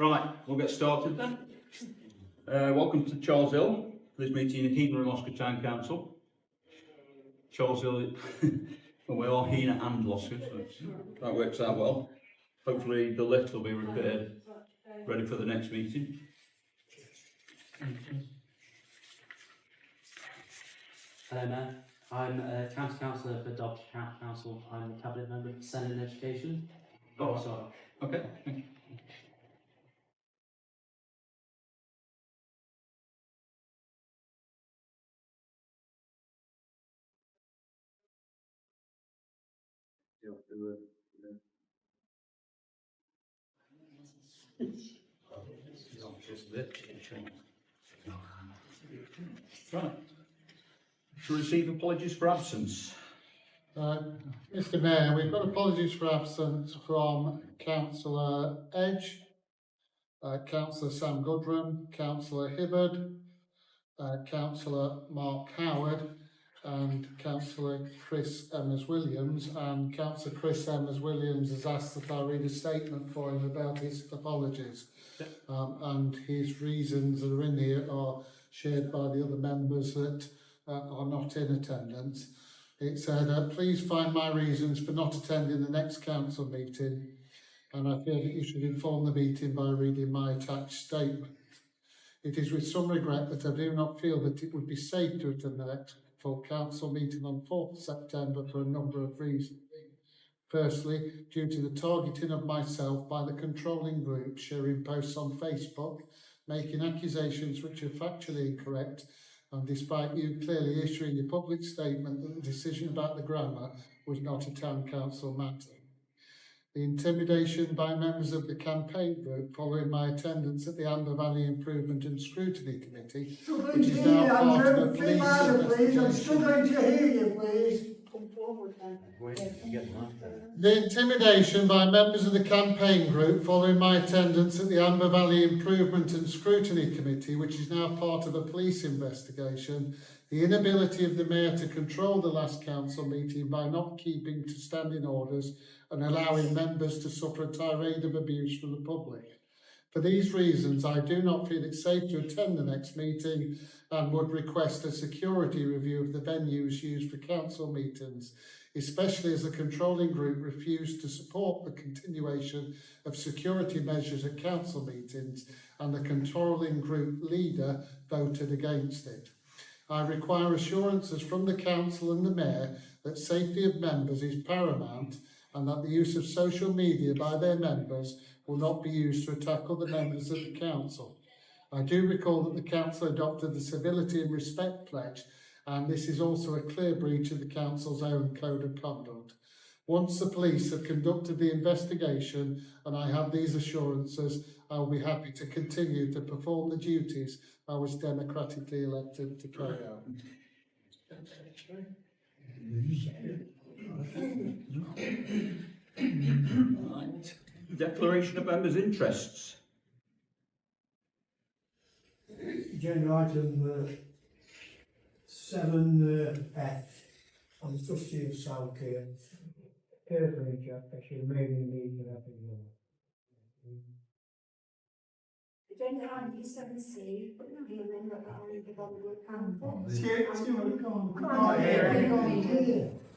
Right, we'll get started then. Welcome to Charles Hill for this meeting in Heanor Loscoe Town Council. Charles Hill, well, we are Heanor and Loscoe, so that works out well. Hopefully the lift will be repaired, ready for the next meeting. Hello Mayor, I'm County Councillor for Derbyshire County Council. I'm the Cabinet Member for Senate and Education. Oh, sorry. Okay, thank you. Right. To receive apologies for absence. Mr Mayor, we've got apologies for absence from Councillor Edge, Councillor Sam Goodrum, Councillor Hibbard, Councillor Mark Howard and Councillor Chris Emmers-Williams, and Councillor Chris Emmers-Williams has asked that I read a statement for him about his apologies. And his reasons that are in here are shared by the other members that are not in attendance. It said, please find my reasons for not attending the next council meeting, and I feel that you should inform the meeting by reading my attached statement. It is with some regret that I do not feel that it would be safe to attend the next full council meeting on 4th September for a number of reasons. Firstly, due to the targeting of myself by the controlling group, sharing posts on Facebook, making accusations which are factually incorrect, and despite you clearly issuing a public statement that the decision about the grammar was not a town council matter. The intimidation by members of the campaign group following my attendance at the Amber Valley Improvement and Scrutiny Committee, which is now part of a police investigation. I'm struggling to hear you, please. Come forward then. The intimidation by members of the campaign group following my attendance at the Amber Valley Improvement and Scrutiny Committee, which is now part of a police investigation, the inability of the Mayor to control the last council meeting by not keeping to standing orders and allowing members to suffer a tirade of abuse from the public. For these reasons, I do not feel it safe to attend the next meeting and would request a security review of the venues used for council meetings, especially as the controlling group refused to support the continuation of security measures at council meetings and the controlling group leader voted against it. I require assurances from the council and the mayor that safety of members is paramount and that the use of social media by their members will not be used to attack other members of the council. I do recall that the council adopted the Civility and Respect Pledge, and this is also a clear breach of the council's own code of conduct. Once the police have conducted the investigation and I have these assurances, I will be happy to continue to perform the duties I was democratically elected to carry out. Right. Declaration of members' interests. Agenda item 7F. I'm the trustee of Southgate. Patronage actually made me need to have it. Agenda item 7C, the amendment that I the Bollywood Council.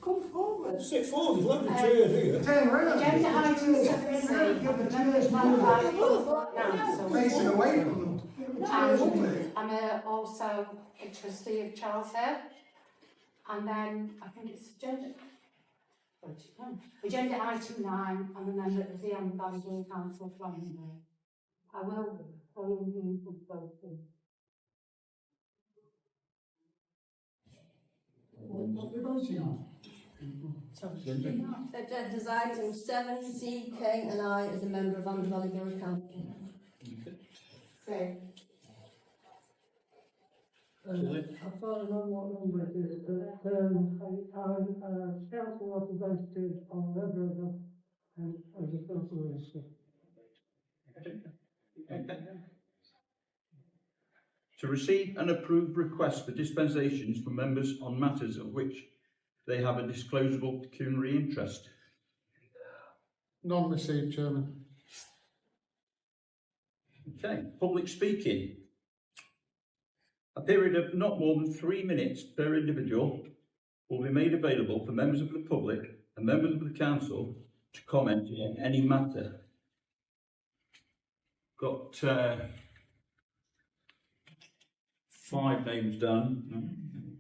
Come forward. Sit forward, there's loads of chairs here. Agenda item 7C, the amendment by the Council. Facing away from them. And I'm also a trustee of Charles Hill. And then I think it's agenda item 9, I'm a member of the Amber Valley Council planning board. I will follow you with both of them. Agenda's item 7C, Kate and I as a member of Amber Valley Borough Council. So, I've got another what number it is, but I'm council representative on Lebanon and as a council To receive and approve requests for dispensations from members on matters of which they have a disclosable pecuniary interest. None received, Chairman. Okay, public speaking. A period of not more than 3 minutes per individual will be made available for members of the public and members of the council to comment on any matter. Got 5 names down.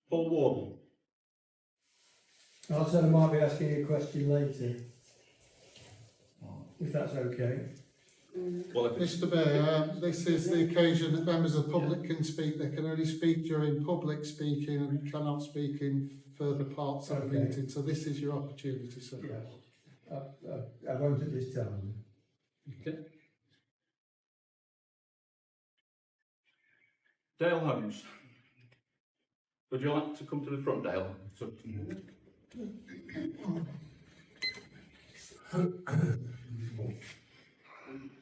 Paul Ward. I said I might be asking you a question later, if that's okay. Well, if it's Mr Mayor, this is the occasion that members of the public can speak. They can only speak during public speaking and cannot speak in further parts of the Okay. meeting. So this is your opportunity, sir. Yeah, I won't at this time. okay. Dale Holmes. Would you like to come to the front, Dale? So,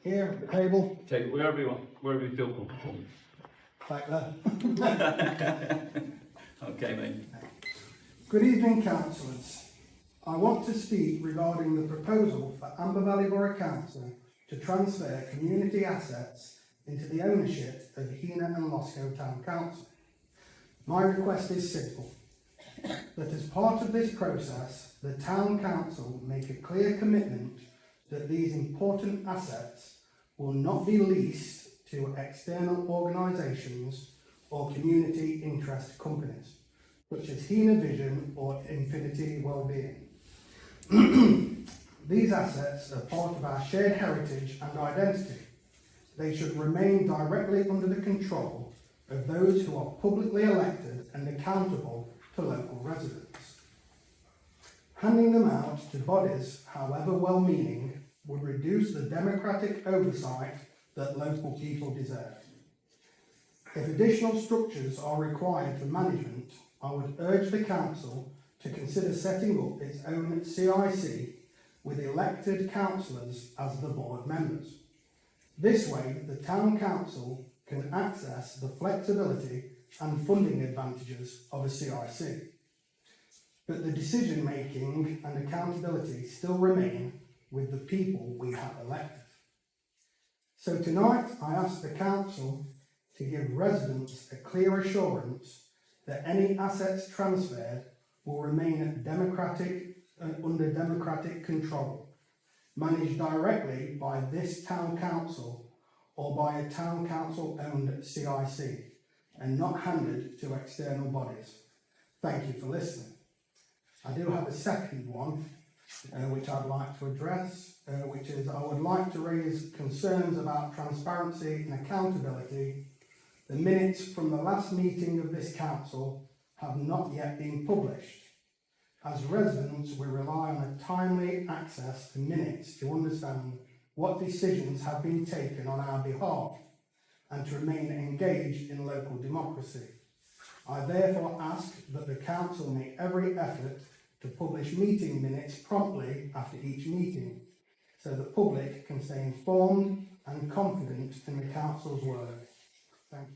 Here at the table, take it wherever you want, wherever you feel comfortable. back there. Okay, mate. Good evening, councillors. I want to speak regarding the proposal for Amber Valley Borough Council to transfer community assets into the ownership of Heanor and Loscoe Town Council. My request is simple, that as part of this process, the Town Council make a clear commitment that these important assets will not be leased to external organisations or community interest companies, such as Heanor Vision or Infinity Wellbeing. These assets are part of our shared heritage and identity. They should remain directly under the control of those who are publicly elected and accountable to local residents. Handing them out to bodies, however well-meaning, would reduce the democratic oversight that local people deserve. If additional structures are required for management, I would urge the council to consider setting up its own CIC with elected councillors as the board members. This way, the town council can access the flexibility and funding advantages of a CIC. But the decision making and accountability still remain with the people we have elected. So tonight I ask the council to give residents a clear assurance that any assets transferred will remain under democratic control, managed directly by this town council or by a town council owned CIC, and not handed to external bodies. Thank you for listening. I do have a second one, which I'd like to address, which is I would like to raise concerns about transparency and accountability. The minutes from the last meeting of this council have not yet been published. As residents, we rely on a timely access to minutes to understand what decisions have been taken on our behalf and to remain engaged in local democracy. I therefore ask that the council make every effort to publish meeting minutes promptly after each meeting, so the public can stay informed and confident in the council's work. Thank you.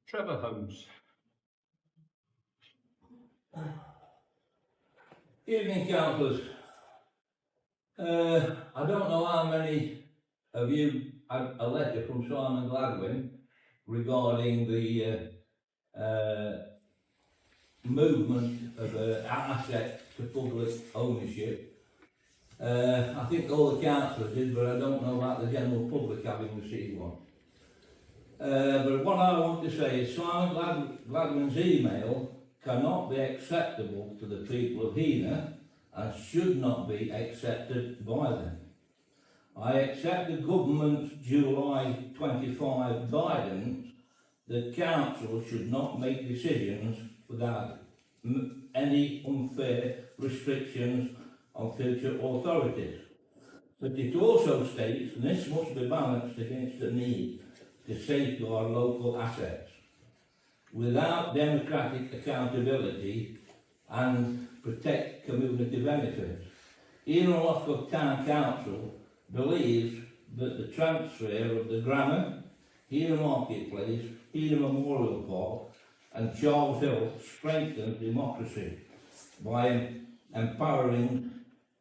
Trevor Holmes. Evening, councillors. I don't know how many of you had a letter from Simon Gladwin regarding the movement of assets to public ownership. I think all the councillors did, but I don't know about the general public having received one. But what I want to say is Simon Gladwin's email cannot be acceptable to the people of Heanor and should not be accepted by them. I accept the government's July 25 guidance that council should not make decisions without any unfair restrictions on future authorities. But it also states, and this must be balanced against the need to safeguard local assets. Without democratic accountability and protect community benefits. Heanor Loscoe Town Council believes that the transfer of the grammar, Heanor Marketplace, Heanor Memorial Park and Charles Hill strengthens democracy by empowering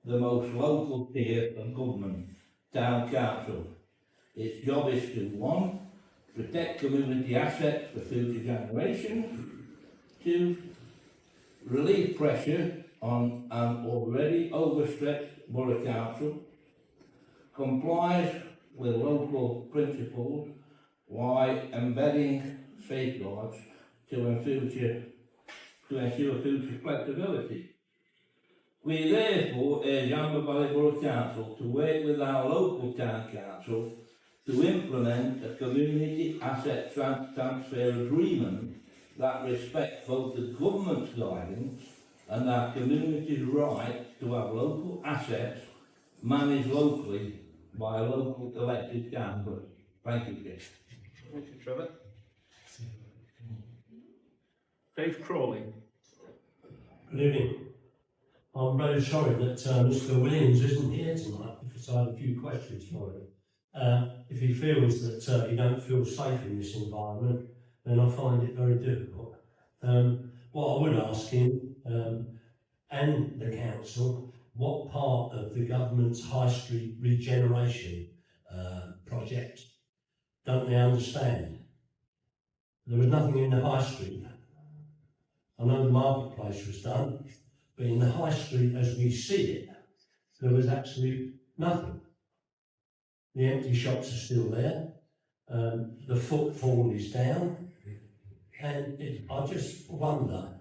the most local tier of government, town council. Its job is to 1. Protect community assets for future generations. 2. Relieve pressure on an already overstretched borough council. Complies with local principles while embedding safeguards to ensure future flexibility. We therefore urge Amber Valley Borough Council to work with our local town council to implement a community asset transfer agreement that respects both the government's guidance and our community's right to have local assets managed locally by a local elected council. Thank you, Chair. Thank you, Trevor. Dave Crawley. Good evening. I'm very sorry that Mr. Williams isn't here tonight because I had a few questions for him. If he feels that he don't feel safe in this environment, then I find it very difficult. What I would ask him and the council, what part of the government's high street regeneration project don't they understand? There was nothing in the high street. I know the marketplace was done, but in the high street as we see it, there was actually nothing. The empty shops are still there, the footfall is down, and I just wonder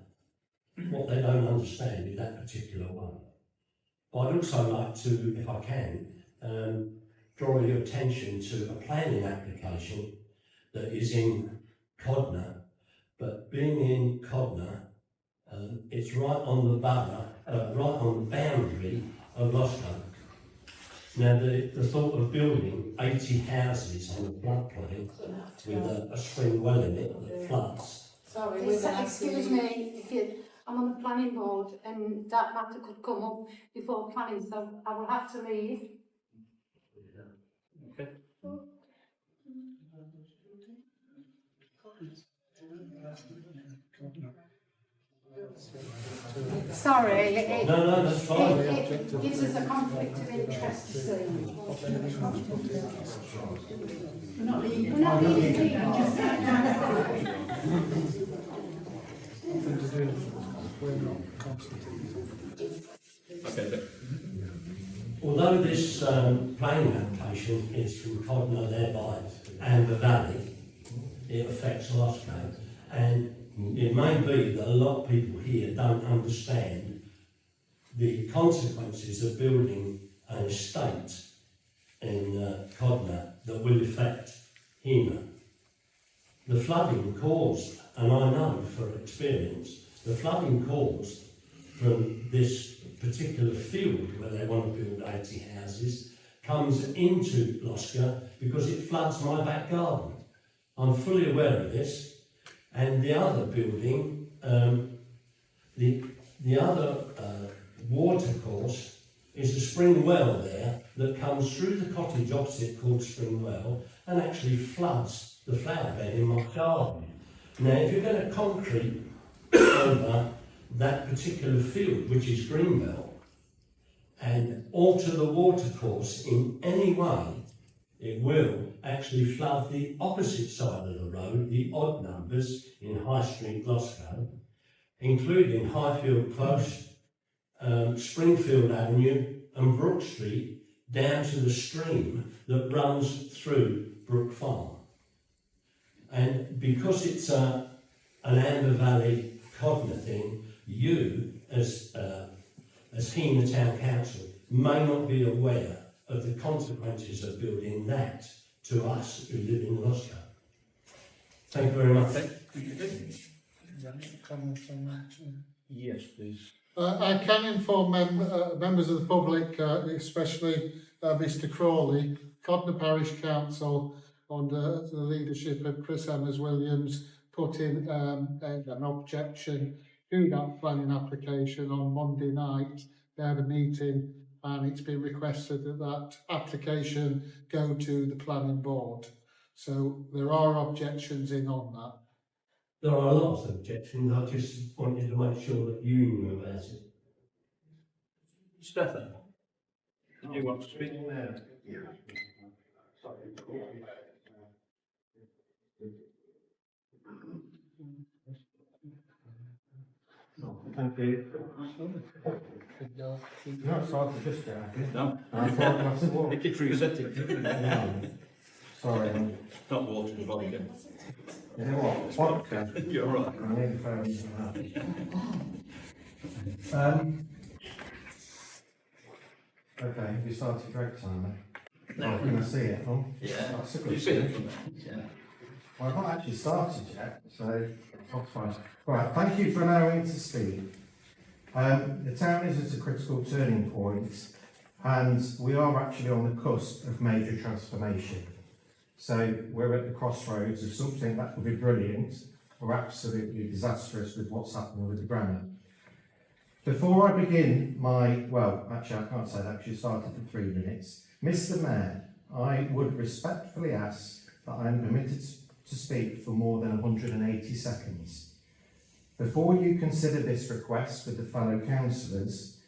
what they don't understand in that particular one. But I'd also like to, if I can, draw your attention to a planning application that is in Codner, but being in Codner, it's right on the borough, right on the boundary of Loscoe. Now, the thought of building 80 houses on a floodplain with a spring well in it that floods. Sorry, excuse me, I'm on the planning board and that matter could come up before planning, so I will have to leave. Okay. Sorry, No, that's fine. it gives us a conflict of interest to see. We're not leaving. Okay. Although this planning application is from Codner thereby and the Valley, it affects Loscoe, and it may be that a lot of people here don't understand the consequences of building an estate in Codner that will affect Heanor. The flooding caused, and I know for experience, the flooding caused from this particular field where they want to build 80 houses comes into Loscoe because it floods my back garden. I'm fully aware of this. And the other building, the other water course is a spring well there that comes through the cottage opposite called Spring Well and actually floods the flower bed in my garden. Now, if you're going to concrete over that particular field, which is Greenbelt, and alter the water course in any way, it will actually flood the opposite side of the road, the odd numbers in High Street, Glasgow, including Highfield Close, Springfield Avenue and Brook Street, down to the stream that runs through Brook Farm. And because it's an Amber Valley Codner thing, you, as Heanor Town Council, may not be aware of the consequences of building that to us who live in Loscoe. Thank you very much. Yes, please. I can inform members of the public, especially Mr. Crawley, Codner Parish Council, under the leadership of Chris Emmers-Williams, put in an objection to that planning application on Monday night. They had a meeting and it's been requested that that application go to the planning board. So there are objections in on that. There are lots of objections, I just wanted to make sure that you knew about it. Stefan, did you want to speak? Thank you. No, sorry for just No? I thought I must walk. Make it through, set it. Sorry. Not water the body again. You know what? Vodka. You're right. I need to phone okay, have you started break time then? No. Can I see it? Oh, Yeah. that's a You good see it thing. from there? Yeah. Well, I've not actually started yet, so that's fine. Right, thank you for allowing me to speak. The town is at a critical turning point, and we are actually on the cusp of major transformation. So we're at the crossroads of something that could be brilliant or absolutely disastrous with what's happening with the grammar. Before I begin actually I can't say that because you started for 3 minutes. Mr. Mayor, I would respectfully ask that I am permitted to speak for more than 180 seconds. Before you consider this request with the fellow councillors,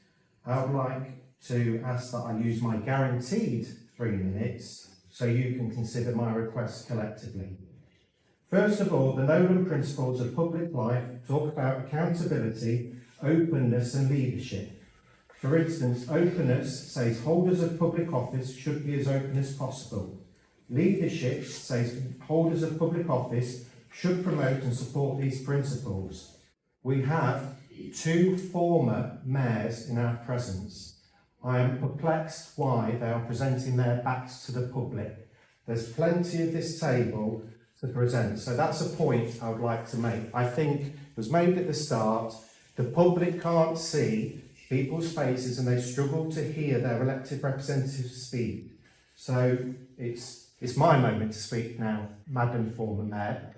I would like to ask that I use my guaranteed 3 minutes so you can consider my request collectively. First of all, the Nolan principles of public life talk about accountability, openness and leadership. For instance, openness says holders of public office should be as open as possible. Leadership says holders of public office should promote and support these principles. We have 2 former mayors in our presence. I am perplexed why they are presenting their backs to the public. There's plenty of this table to present. So that's a point I would like to make. I think it was made at the start. The public can't see people's faces and they struggle to hear their elected representatives speak. So it's my moment to speak now, Madam Former Mayor.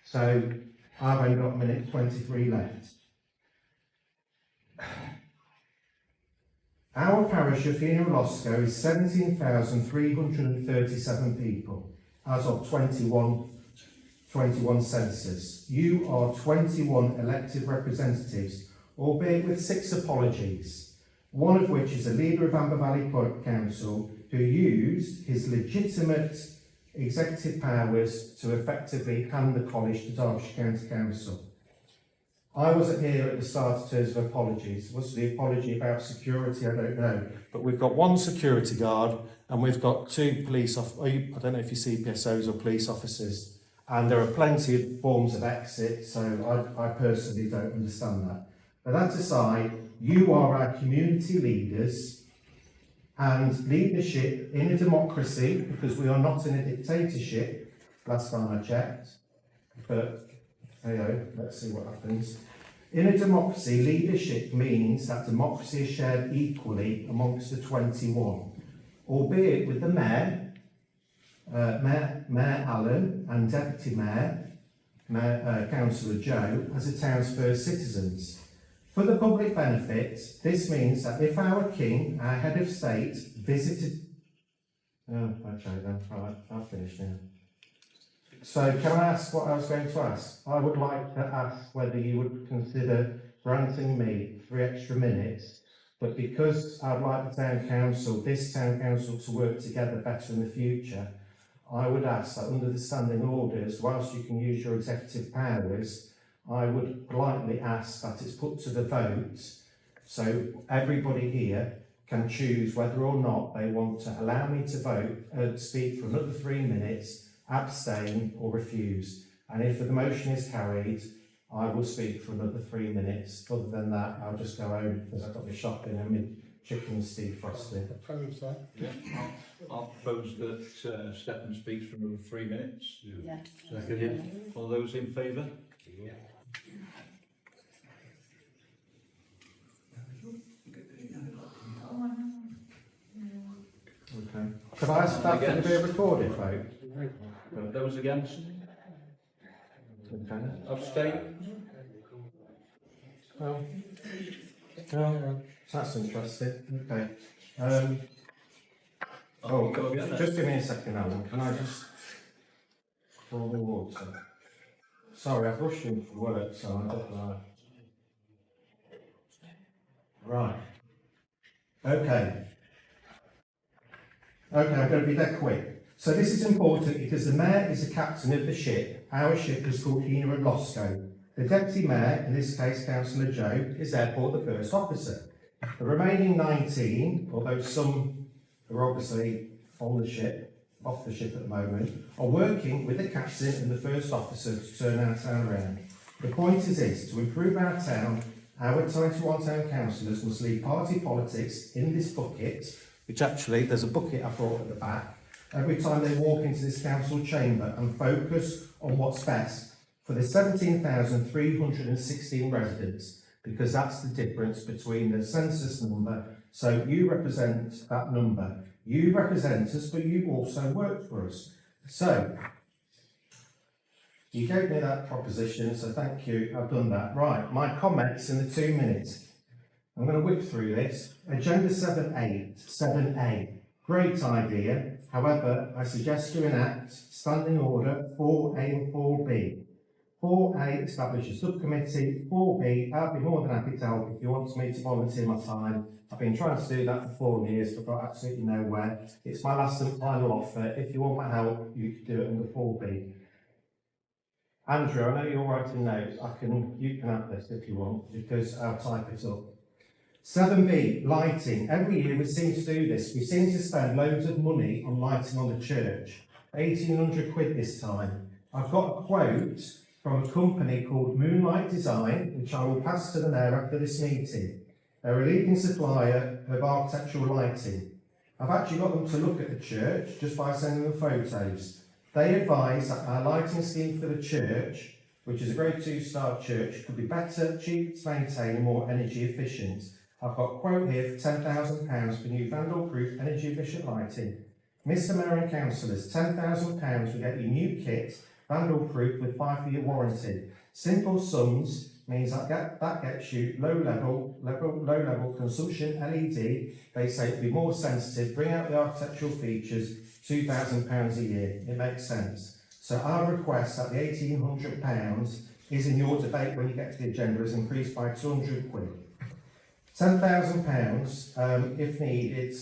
So I've only got a minute 23 left. Our parish of Heanor Loscoe is 17,337 people as of 21 census. You are 21 elected representatives, albeit with 6 apologies, one of which is a leader of Amber Valley Council who used his legitimate executive powers to effectively hand the college to Derbyshire County Council. I wasn't here at the start in terms of apologies. What's the apology about security? I don't know. But we've got 1 security guard and we've got 2 police I don't know if you CPSOs or police officers. And there are plenty of forms of exit, so I personally don't understand that. But that aside, you are our community leaders, and leadership in a democracy, because we are not in a dictatorship, last time I checked, but hey, let's see what happens. In a democracy, leadership means that democracy is shared equally amongst the 21, albeit with the Mayor, Mayor Allen and Deputy Mayor, Councillor Joe, as the town's first citizens. For the public benefit, this means that if our King, our head of state, visited... Oh, okay then, right, I've finished now. So can I ask what I was going to ask? I would like to ask whether you would consider granting me 3 extra minutes, but because I'd like the town council, this town council, to work together better in the future, I would ask that under the standing orders, whilst you can use your executive powers, I would politely ask that it's put to the vote so everybody here can choose whether or not they want to allow me to vote, speak for another 3 minutes, abstain or refuse. And if the motion is carried, I will speak for another 3 minutes. Other than that, I'll just go home because I've got my shopping and my chickens defrosted. Oppose that. Yeah. I'll propose that Stefan speaks for another 3 minutes. Yeah. Second, yeah. All those in favour? Yeah. Okay. Could I ask that to be a recorded vote? Those against? Okay. Abstain? Well, that's interesting. Okay. Go again then. Just give me a second, Alan. Can I just pour the water? Sorry, I've rushed in from work, so I don't know. Right. Okay. Okay, I'm going to be dead quick. So this is important because the mayor is the captain of the ship. Our ship is called Heanor Loscoe. The deputy mayor, in this case Councillor Joe, is therefore the first officer. The remaining 19, although some are obviously on the ship, off the ship at the moment, are working with the captain and the first officer to turn our town around. The point is this: to improve our town, our 21 town councillors must leave party politics in this bucket, which actually there's a bucket I brought at the back, every time they walk into this council chamber, and focus on what's best for the 17,316 residents, because that's the difference between the census number. So you represent that number. You represent us, but you also work for us. So you gave me that proposition, so thank you. I've done that. Right, my comments in the 2 minutes. I'm going to whip through this. Agenda 7A. Great idea. However, I suggest you enact Standing Order 4A and 4B. 4A, establish a subcommittee. 4B, I'll be more than happy to help if you want me to volunteer my time. I've been trying to do that for 4 years, but got absolutely nowhere. It's my last and final offer. If you want my help, you can do it under 4B. Andrew, I know you're writing notes. You can have this if you want, because I'll type it up. 7B, lighting. Every year we seem to do this. We seem to spend loads of money on lighting on the church. 1,800 quid this time. I've got a quote from a company called Moonlight Design, which I will pass to the mayor after this meeting. They're a leading supplier of architectural lighting. I've actually got them to look at the church just by sending them photos. They advise that our lighting scheme for the church, which is a grade 2-star church, could be better, cheaper to maintain and more energy efficient. I've got a quote here for £10,000 for new vandal-proof, energy-efficient lighting. Mr Mayor and councillors, £10,000 will get you new kit, vandal-proof with 5-year warranty. Simple sums means that gets you low-level consumption LED. They say it'll be more sensitive, bring out the architectural features, £2,000 a year. It makes sense. So our request that the £1,800 is in your debate when you get to the agenda is increased by 200 quid. £10,000 if needed.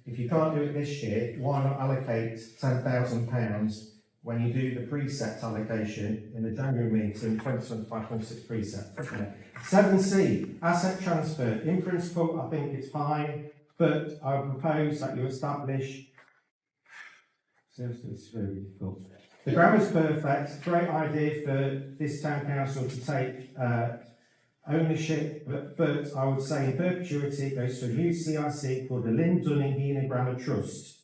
If you can't do it this year, why not allocate £10,000 when you do the precept allocation in the January meeting, 2025-26 precept. 7C, asset transfer. In principle, I think it's fine, but I would propose that you establish. Seriously, it's very difficult. The grammar's perfect. Great idea for this town council to take ownership, but I would say in perpetuity it goes to a new CIC called the Lynn Dunning Heanor Grammar Trust.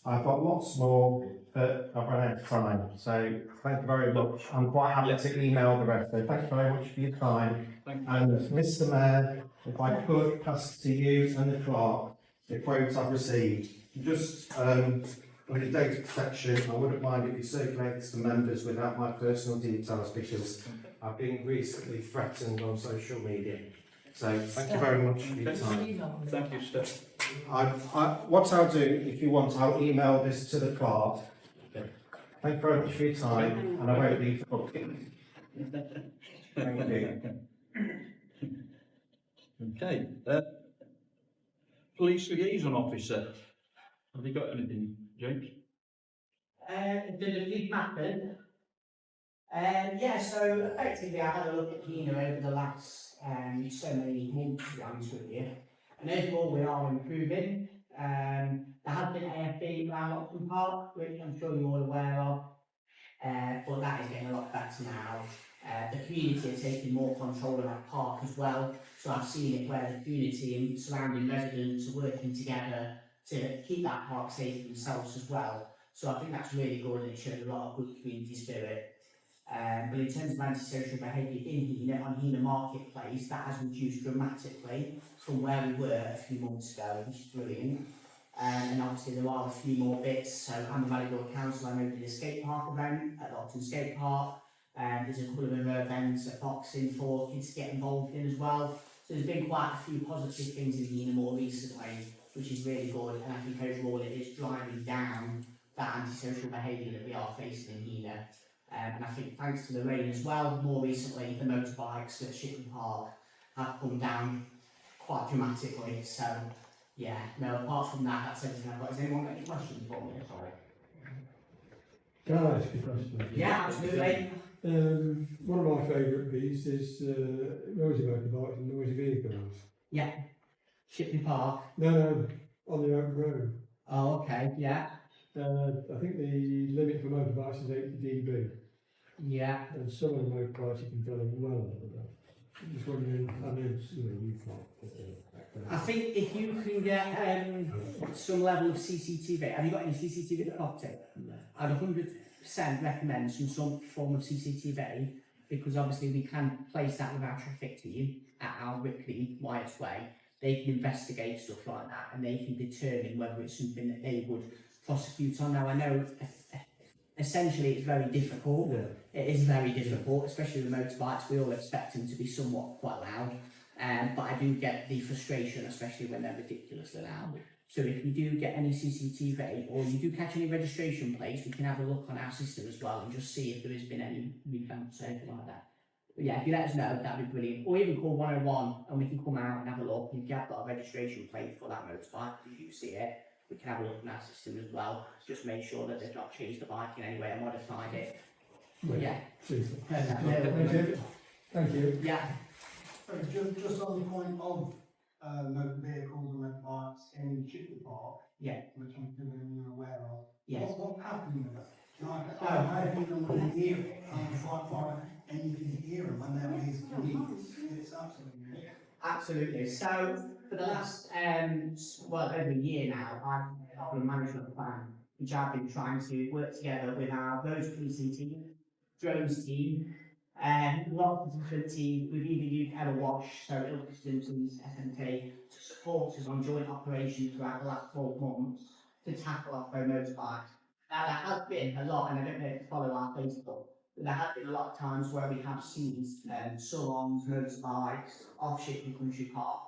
I've got lots more, but I've run out of time. So thank you very much. I'm quite happy to email the rest. So thank you very much for your time. And Mr Mayor, if I could pass to you and the clerk the quotes I've received. Just under data protection, I wouldn't mind if you circulate to members without my personal details, because I've been recently threatened on social media. So thank you very much for your time. Thank you, Steph. What I'll do, if you want, I'll email this to the clerk. Thank you very much for your time, and I won't leave the booking. Thank you. Okay. Police liaison officer. Have you got anything, James? The lead mapping. Yeah, so effectively I had a look at Heanor over the last so many months, to be honest with you. And overall we are improving. There has been AFB around Oxford Park, which I'm sure you're all aware of. But that is getting a lot better now. The community are taking more control of that park as well. So I've seen it where the community and surrounding residents are working together to keep that park safe for themselves as well. So I think that's really good, and it shows a lot of good community spirit. But in terms of antisocial behaviour in Heanor, on Heanor Marketplace, that has reduced dramatically from where we were a few months ago, which is brilliant. And obviously there are a few more bits. So I'm the Valley Borough Council, I'm over the skate park event at Lockton Skate Park. There's a couple of other events at boxing for kids to get involved in as well. So there's been quite a few positive things in Heanor more recently, which is really good, and I think overall it is driving down that antisocial behaviour that we are facing in Heanor. And I think thanks to the rain as well, more recently the motorbikes at Shipley Park have come down quite dramatically. So yeah, no, apart from that, that's everything I've got. Has anyone got any questions for me? Sorry. Can I ask a question? Yeah, absolutely. One of my favourite beats is noisy motorbikes and noisy vehicles. Yeah. Shipley Park. No, on the open road. Oh, okay, yeah. I think the limit for motorbikes is 80 dB, Yeah. and some of the motorbikes you can tell them well over that. I'm just wondering, I know you can't. I think if you can get some level of CCTV, have you got any CCTV at the property? No. I'd 100% recommend some form of CCTV, because obviously we can place that with our traffic team at our Ripley Wyatts Way. They can investigate stuff like that and they can determine whether it's something that they would prosecute on. Now I know essentially it's very difficult. Yeah. It is very difficult, especially with motorbikes. We all expect them to be somewhat quite loud. But I do get the frustration, especially when they're ridiculously loud. So if you do get any CCTV or you do catch any registration plates, we can have a look on our system as well and just see if there has been any rebounds or anything like that. But yeah, if you let us know, that'd be brilliant. Or even call 101 and we can come out and have a look. If you have got a registration plate for that motorbike, if you see it, we can have a look in our system as well. Just make sure that they've not changed the bike in any way or modified it. But yeah. Thank you. Yeah. Just on the point of motor vehicles and motorbikes in Shipley Park, Yeah. which I'm feeling you're aware of. Yes. What happened with that? I didn't hear it. I'm quite far and you can hear them when they're these police. It's absolutely. Absolutely. So for the last over a year now, I've got a management plan which I've been trying to work together with our road policing team, drones team, a lot of different teams. We've even used Ever Wash, so Ilkeston's and SMT, to support us on joint operations throughout the last 12 months to tackle off-road motorbikes. Now there has been a lot, and I don't know if you follow our Facebook, but there have been a lot of times where we have seized salons, motorbikes, off Shipley Country Park.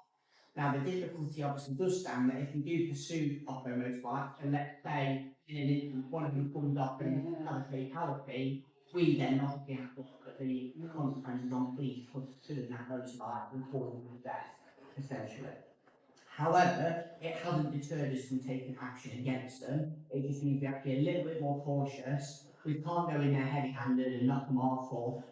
Now the difficulty obviously does stand that if we do pursue off-road motorbikes, and let's say in an instant one of them comes up and has a fatality, we then obviously have to look at the consequences on police for pursuing that motorbike and causing them death, essentially. However, it hasn't deterred us from taking action against them. It just means we have to be a little bit more cautious. We can't go in there heavy-handed and knock them off or,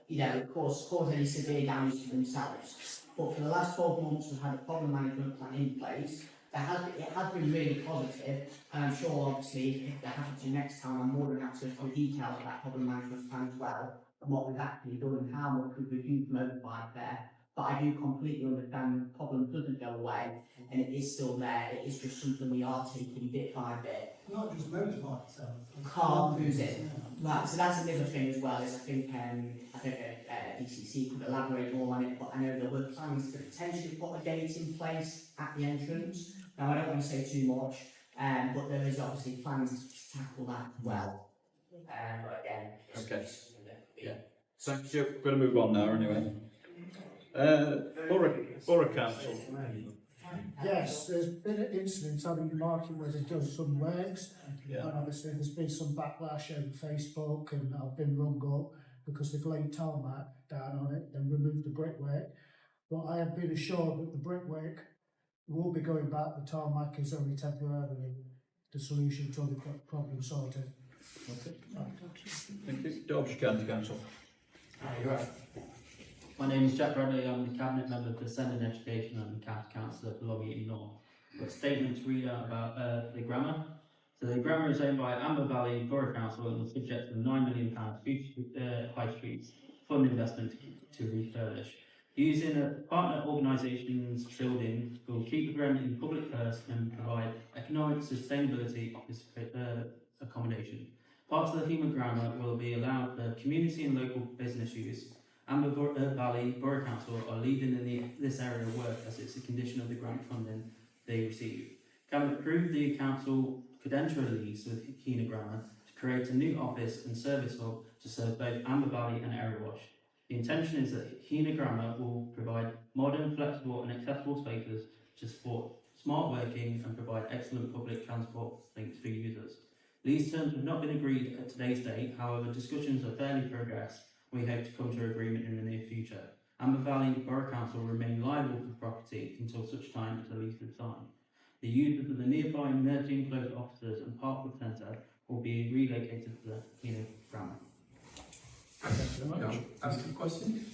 cause any severe damage to themselves. But for the last 12 months, we've had a problem management plan in place. It has been really positive, and I'm sure, obviously, if that happens to you next time, I'm more than happy to go through details of that problem management plan as well, and what we've actually done and how much we've reduced motorbike there. But I do completely understand the problem doesn't go away, and it is still there. It is just something we are taking bit by bit. Not just motorbikes, Car cruising. Right, so that's another thing as well, is I think DCC could elaborate more on it, but I know there were plans to potentially put a gate in place at the entrance. Now I don't want to say too much, but there is obviously plans to tackle that as well. But again, Okay. Yeah. Thank you. We're going to move on now anyway. Borough Council. Yes, there's been an incident over in Market where they've done some works, Yeah. and obviously there's been some backlash over Facebook, and I've been rung up because they've laid tarmac down on it and removed the brickwork. But I have been assured that the brickwork will be going back. The tarmac is only temporarily the solution until they've got the problem sorted. Okay. Thank you. Derbyshire County Council. You're right. My name is Jack Bradley. I'm the Cabinet Member for Senate Education and the County Councillor for Long North. Got a statement to read out about the grammar. So the grammar is owned by Amber Valley Borough Council and is subject to the £9 million High Streets Fund investment to refurbish. Using a partner organisation's building will keep the grammar in public purse and provide economic sustainability of this accommodation. Parts of the Heanor grammar will be allowed for community and local business use. Amber Valley Borough Council are leading in this area of work as it's a condition of the grant funding they receive. Cabinet approved the council could enter a lease with Heanor Grammar to create a new office and service hub to serve both Amber Valley and Erewash. The intention is that Heanor Grammar will provide modern, flexible and accessible spaces to support smart working and provide excellent public transport links for users. These terms have not been agreed at today's date, however discussions are fairly progressed and we hope to come to agreement in the near future. Amber Valley Borough Council will remain liable for the property until such time as the lease is signed. The users of the nearby nursing closed offices and Parkwood Centre will be relocated to the Heanor Grammar. Ask a question?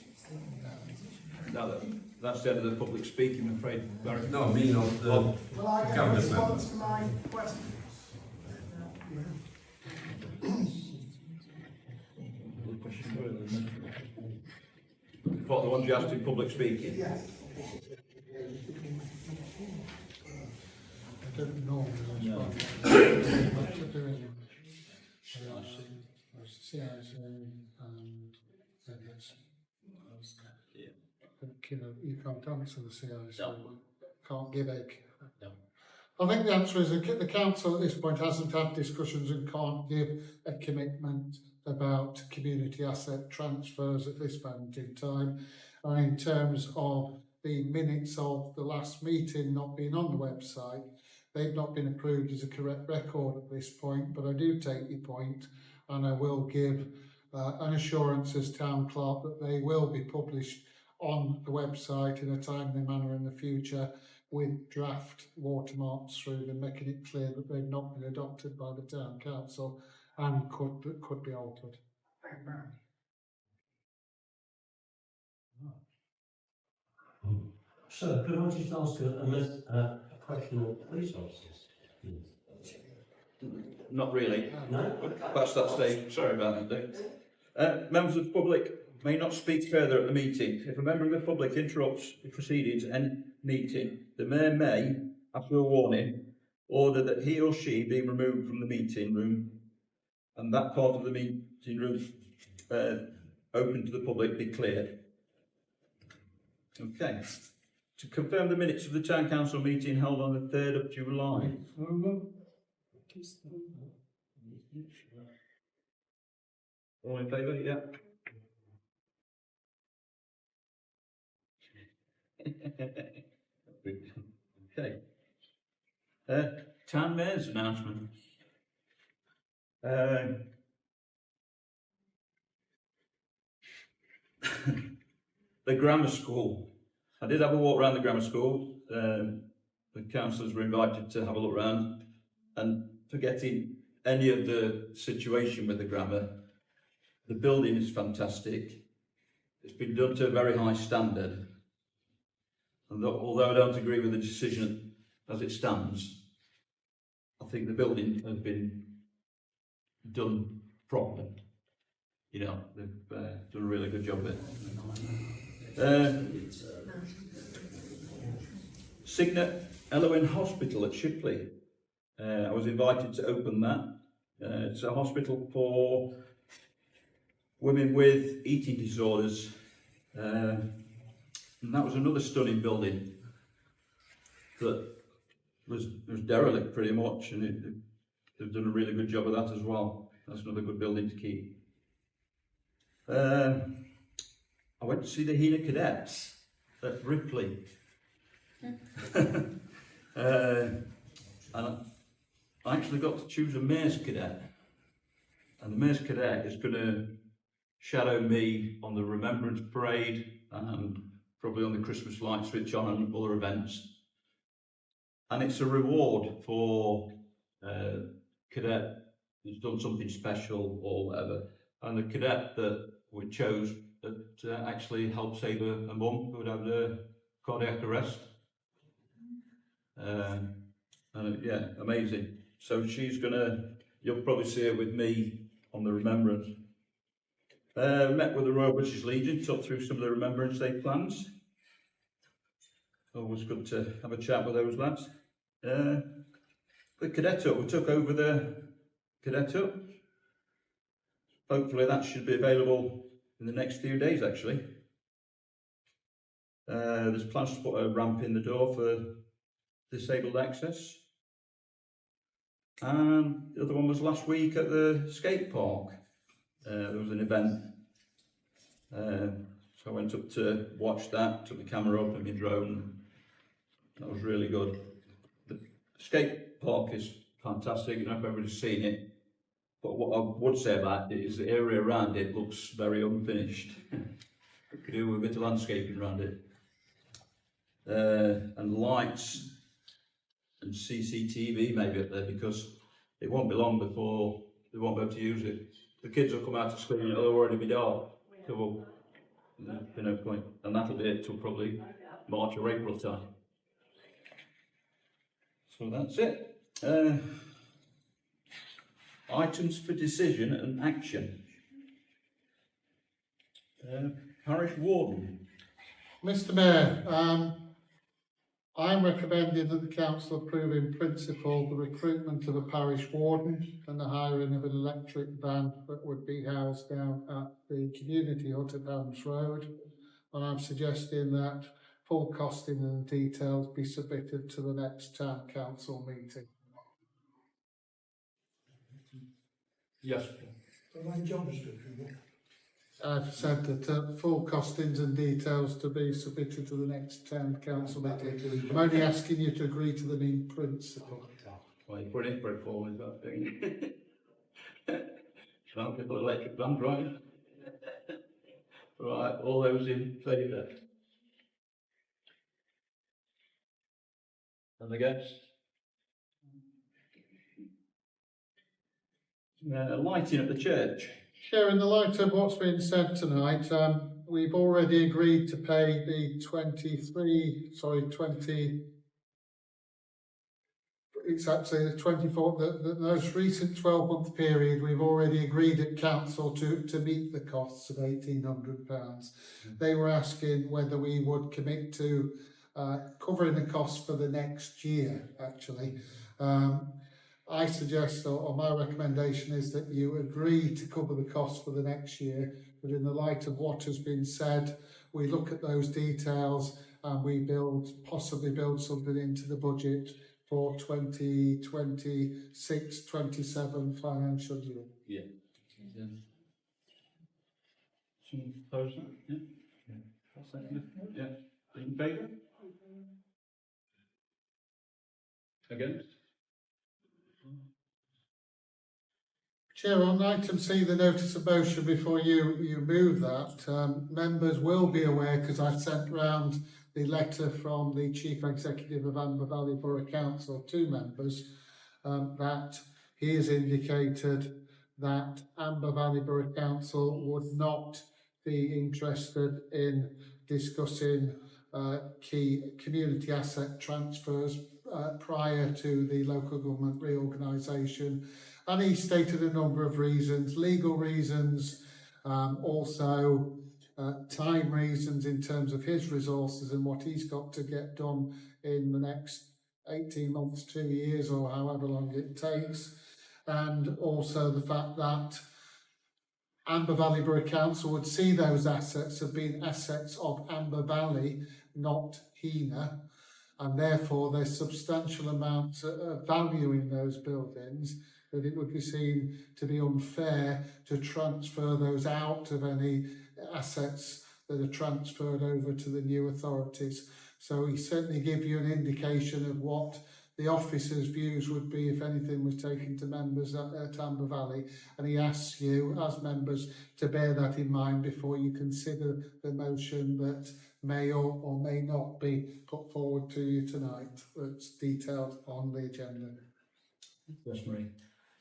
No, that's the end of the public speaking, I'm afraid, Barry. No, I mean of the Will I get a cabinet response to my question? What, the ones you asked in public speaking? Yes. I don't normally respond. What to do in CIC and it's, you know, you can't answer the CIC, can't give egg. No. I think the answer is the council at this point hasn't had discussions and can't give a commitment about community asset transfers at this moment in time. And in terms of the minutes of the last meeting not being on the website, they've not been approved as a correct record at this point, but I do take your point and I will give an assurance as town clerk that they will be published on the website in a timely manner in the future with draft watermarks through them, making it clear that they've not been adopted by the town council and could be altered. Thank you very much. So, could I just ask a question of police officers? Not really. No? Past that stage, sorry about that, Dave. Members of the public may not speak further at the meeting. If a member of the public interrupts the proceedings of any meeting, the mayor may, after a warning, order that he or she be removed from the meeting room and that part of the meeting room open to the public be cleared. Okay. To confirm the minutes of the Town Council meeting held on the 3rd of July. All in favour? Yeah. Okay. Town Mayor's announcement. The grammar school. I did have a walk around the grammar school. The councillors were invited to have a look around, and forgetting any of the situation with the grammar, the building is fantastic. It's been done to a very high standard. And although I don't agree with the decision as it stands, I think the building has been done properly. You know, they've done a really good job with it. Signet Elowin Hospital at Shipley. I was invited to open that. It's a hospital for women with eating disorders. And that was another stunning building that was derelict pretty much, and they've done a really good job of that as well. That's another good building to keep. I went to see the Heanor Cadets at Ripley. And I actually got to choose a Mayor's Cadet. And the Mayor's Cadet is going to shadow me on the Remembrance Parade and probably on the Christmas light switch on and other events. And it's a reward for cadet who's done something special or whatever. And the cadet that we chose that actually helped save a mum who had a cardiac arrest. And yeah, amazing. So she's gonna, you'll probably see her with me on the Remembrance. Met with the Royal British Legion, talked through some of the Remembrance Day plans. Always good to have a chat with those lads. The Cadet Hut, we took over the Cadet Hut. Hopefully that should be available in the next few days actually. There's plans to put a ramp in the door for disabled access. And the other one was last week at the skate park. There was an event. So I went up to watch that, took the camera up and my drone. That was really good. The skate park is fantastic, I don't know if everybody's seen it. But what I would say about it is the area around it looks very unfinished. We could do a bit of landscaping around it. And lights and CCTV maybe up there, because it won't be long before they won't be able to use it. The kids will come out of school and it'll already be dark. So there'll be no point. And that'll be it till probably March or April time. So that's it. Items for decision and action. Parish Warden. Mr Mayor, I'm recommending that the council approve in principle the recruitment of a parish warden and the hiring of an electric van that would be housed down at the community hut at Elms Road. And I'm suggesting that full costing and details be submitted to the next town council meeting. Yes. Job description. I've said that full costings and details to be submitted to the next town council meeting. I'm only asking you to agree to them in principle. Well, you put in for it forward, that thing. Some people electric van driving. Right, all those in favour? And against? Lighting at the church. Chair, in the light of what's been said tonight, we've already agreed to pay the 20, it's actually the 24, the most recent 12-month period, we've already agreed at council to meet the costs of £1,800. They were asking whether we would commit to covering the cost for the next year, actually. I suggest, or my recommendation is that you agree to cover the cost for the next year, but in the light of what has been said, we look at those details and we possibly build something into the budget for 2026-27 financial year. Yeah. Some opposed? Yeah. Yeah. In favour? Against? Chair, on item C, the notice of motion, before you move that, members will be aware, because I sent round the letter from the Chief Executive of Amber Valley Borough Council to members, that he has indicated that Amber Valley Borough Council would not be interested in discussing key community asset transfers prior to the local government reorganisation. And he stated a number of reasons, legal reasons, also time reasons in terms of his resources and what he's got to get done in the next 18 months, 2 years, or however long it takes. And also the fact that Amber Valley Borough Council would see those assets as being assets of Amber Valley, not Heanor, and therefore there's substantial amounts of value in those buildings, that it would be seen to be unfair to transfer those out of any assets that are transferred over to the new authorities. So he certainly give you an indication of what the officers' views would be if anything was taken to members at Amber Valley, and he asks you as members to bear that in mind before you consider the motion that may or may not be put forward to you tonight. It's detailed on the agenda. Yes, Marie.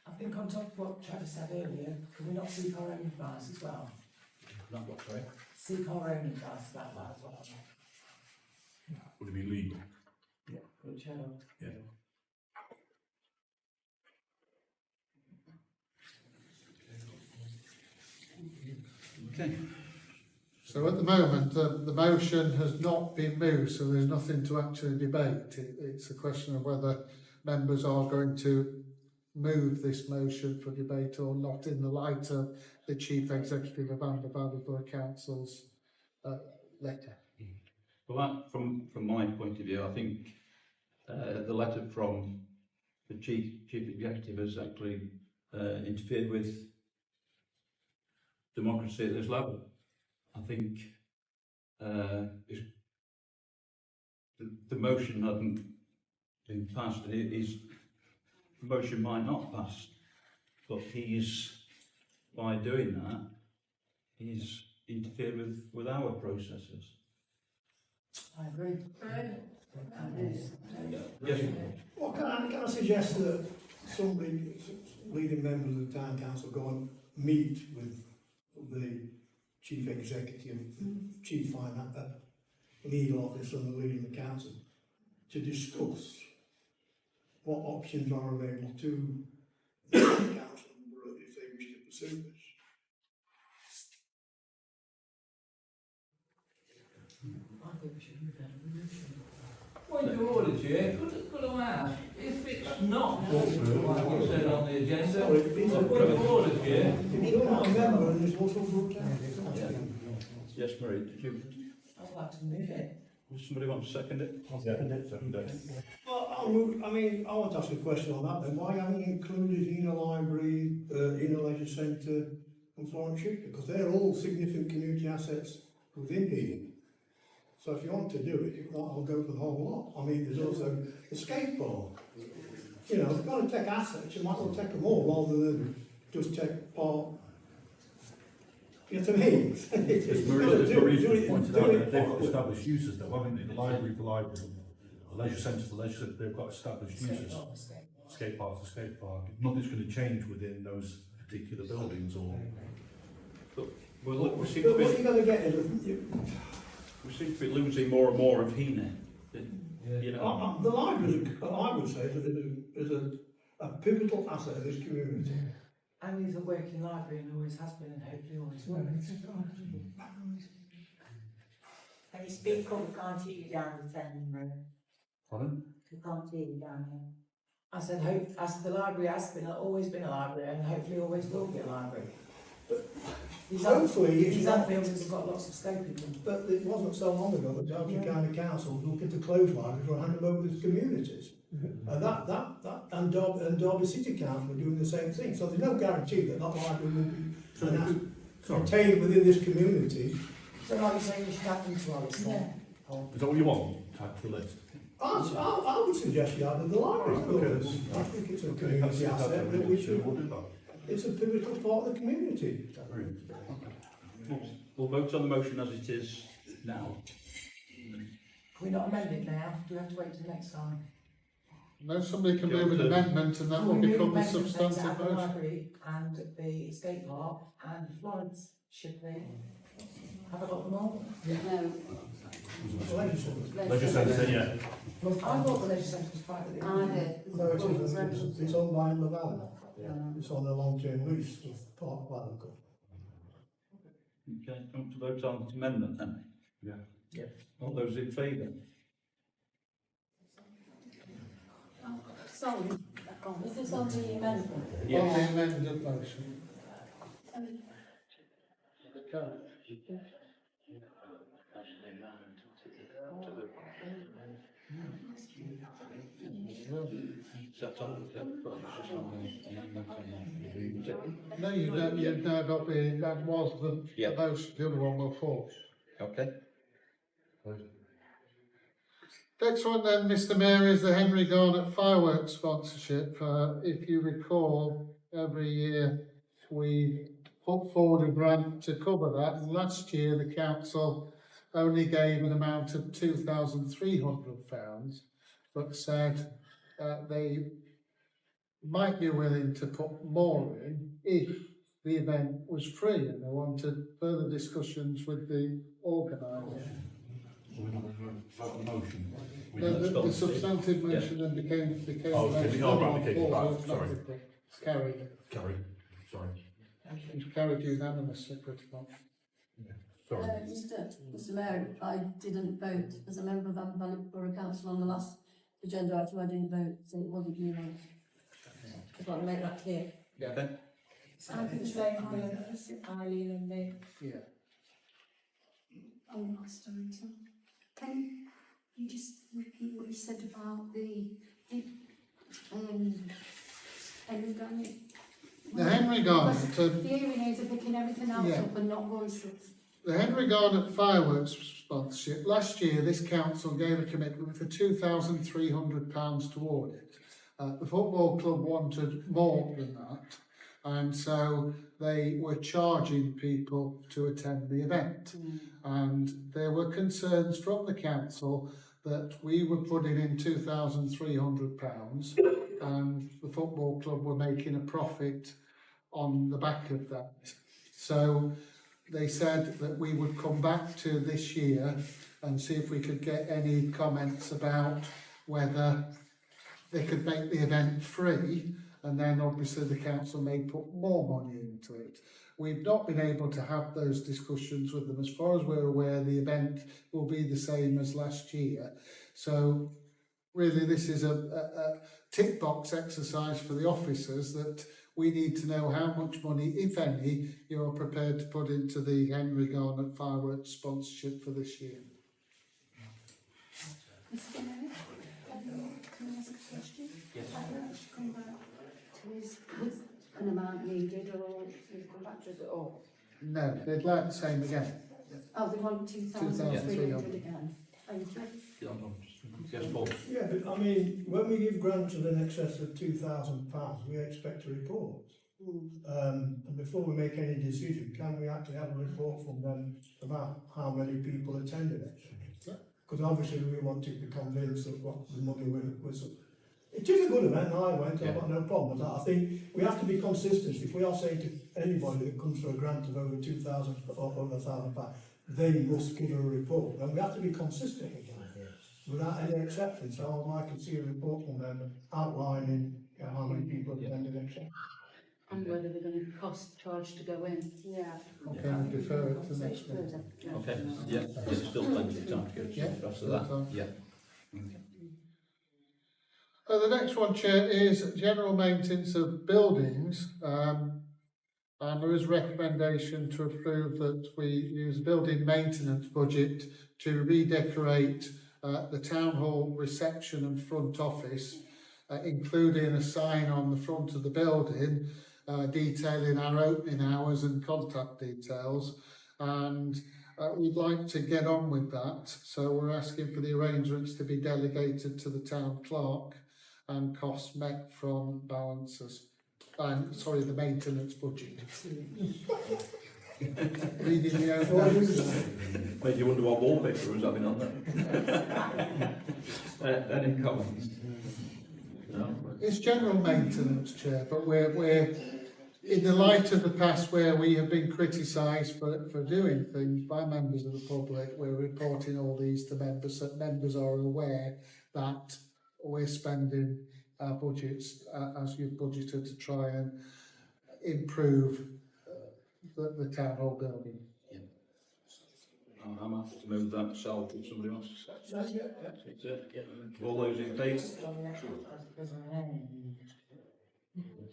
I think on top of what Trevor said earlier, can we not seek our own advice as well? Not what, sorry? Seek our own advice about that as well. Would it be legal? Yeah. Whichever. Yeah. Okay. So at the moment, the motion has not been moved, so there's nothing to actually debate. It's a question of whether members are going to move this motion for debate or not in the light of the Chief Executive of Amber Valley Borough Council's letter. Well, from my point of view, I think the letter from the Chief Executive has actually interfered with democracy at this level. I think the motion hadn't been passed, and the motion might not pass. but he's, by doing that, he's interfered with our processes. I agree. Yes, Well, can I suggest that somebody, leading members of the town council go and meet with the chief executive, chief finance, legal officer and the leader of the council to discuss what options are available to the council if they wish to pursue this. I think we should move that resolution. Point of order, Chair, could I ask, if it's not put through, like you said on the agenda, point of order, Chair. If you're not a member and there's also group down. yes, Marie, did you, I'd like to move it. does somebody want to second it? Well, I want to ask a question on that then. Why haven't you included Heanor Library, Heanor Leisure Centre and Florence Ship? Because they're all significant community assets within here. So if you want to do it, if not, I'll go for the whole lot. I mean, there's also the skate park. You know, if you're going to take assets, you might as well take them all rather than just take part. You know what I mean? As Marie's pointed out, they've got established uses though, haven't they? The library for library, the leisure centre for leisure centre, they've got established uses. Skate park to skate park. Nothing's going to change within those particular buildings or... Well, look, we seem But to what be, you're going to get is, we seem to be losing more and more of Heanor. You know, the library, I would say, is a pivotal asset of this community. And he's a working library and always has been and hopefully always will. Can you speak up? We can't hear you down the sending room. Pardon? We can't hear you down here. I said, the library has been, always been a library and hopefully always will be a library. Hopefully, these other buildings have got lots of scope in them. But it wasn't so long ago that Derbyshire County Council was looking to close libraries or hand them over to communities. And Derby City Council were doing the same thing. So there's no guarantee that that library will be contained within this community. So like you say, we should add them to our list then? Is that what you want? Add to the list? I would suggest you added the library because I think it's a community asset that we should. We'll do that. It's a pivotal part of the community. we'll vote on the motion as it is now. Can we not amend it now? Do we have to wait till next time? No, somebody can move an amendment and that will become the substantive The motion. library and the skate park and Florence should be. Have I got them all? No. Leisure centre, yeah. I thought the leisure centre was privately owned. I did. No, it isn't. It's owned by the Valley. It's on a long-term lease with Park Valley. Okay, come to vote on the amendment then? Yeah. All those in favour? Sorry, is this on the amendment? On the amended motion. No, you don't, you've now got that was the motion, the other one will fall. Okay. Next one then, Mr Mayor, is the Henry Garnet fireworks sponsorship. If you recall, every year we put forward a grant to cover that, and last year the council only gave an amount of £2,300, but said they might be willing to put more in if the event was free, and they wanted further discussions with the organiser. Motion. The substantive motion then became Oh, the okay. motion. Oh, right, okay, right, sorry. It's carried. Carry. Sorry. It's carried unanimously, pretty much. Sorry. Mr Mayor, I didn't vote as a member of Avon Valley Borough Council on the last agenda item. I didn't vote, so it wasn't unanimous. Just want to make that clear. Yeah. Okay. I can say Eileen and me. Yeah. Oh, sorry, Tom. Can you just repeat what you said about the Henry Garnet? The Henry Garnet, The hearing aids are picking everything else yeah. up and not voices. the Henry Garnet fireworks sponsorship, last year this council gave a commitment for £2,300 toward it. The football club wanted more than that, and so they were charging people to attend the event. And there were concerns from the council that we were putting in £2,300 and the football club were making a profit on the back of that. So they said that we would come back to this year and see if we could get any comments about whether they could make the event free, and then obviously the council may put more money into it. We've not been able to have those discussions with them. As far as we're aware, the event will be the same as last year. So really this is a tick box exercise for the officers, that we need to know how much money, if any, you're prepared to put into the Henry Garnet fireworks sponsorship for this year. Mr. Mayor, can I ask a question? Yes. Come back to his, with an amount needed, or he's come back to us at all? No, they'd like the same again. Oh, they want 2,300 again. Thank you. Yes, Paul. Yeah, but I mean, when we give grants of in excess of £2,000, we expect a report. And before we make any decision, can we actually have a report from them about how many people attended it? Because obviously we want to be convinced that what the money was. It is a good event, I went, I've got no problem with that. I think we have to be consistent. If we are saying to anybody that comes for a grant of over 2,000 or over £1,000, they must give a report. And we have to be consistent with that, without any exception. So I'd like to see a report from them outlining how many people attended, etc. And whether they're going to charge to go in. Yeah. Okay, we'll defer it to the next meeting. Okay, yeah, there's still plenty of time to get Yeah, after that. still time. Yeah. The next one, Chair, is general maintenance of buildings. And there is recommendation to approve that we use building maintenance budget to redecorate the town hall reception and front office, including a sign on the front of the building detailing our opening hours and contact details. And we'd like to get on with that, so we're asking for the arrangements to be delegated to the town clerk and costs met from balances. Sorry, the maintenance budget. Reading the own notes. Made you wonder what wallpaper was having on there. Any comments? No? It's general maintenance, Chair, but we're in the light of the past where we have been criticised for doing things by members of the public, we're reporting all these to members, so members are aware that we're spending our budgets as you've budgeted to try and improve the town hall building. Yeah. I'm happy to move that self if somebody wants to say. Yeah. All those in favour?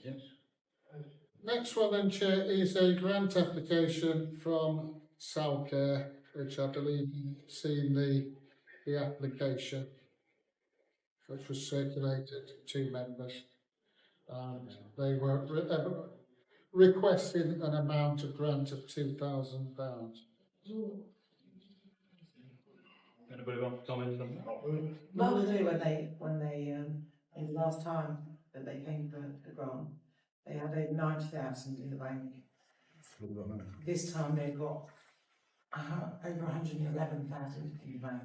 Yes. Next one then, Chair, is a grant application from Salcare, which I believe you've seen the application, which was circulated to members. And they were requesting an amount of grant of £2,000. Anybody want to comment on that? What they do when they in the last time that they came for the grant, they had over 90,000 in the bank. This time they've got over 111,000 in the bank.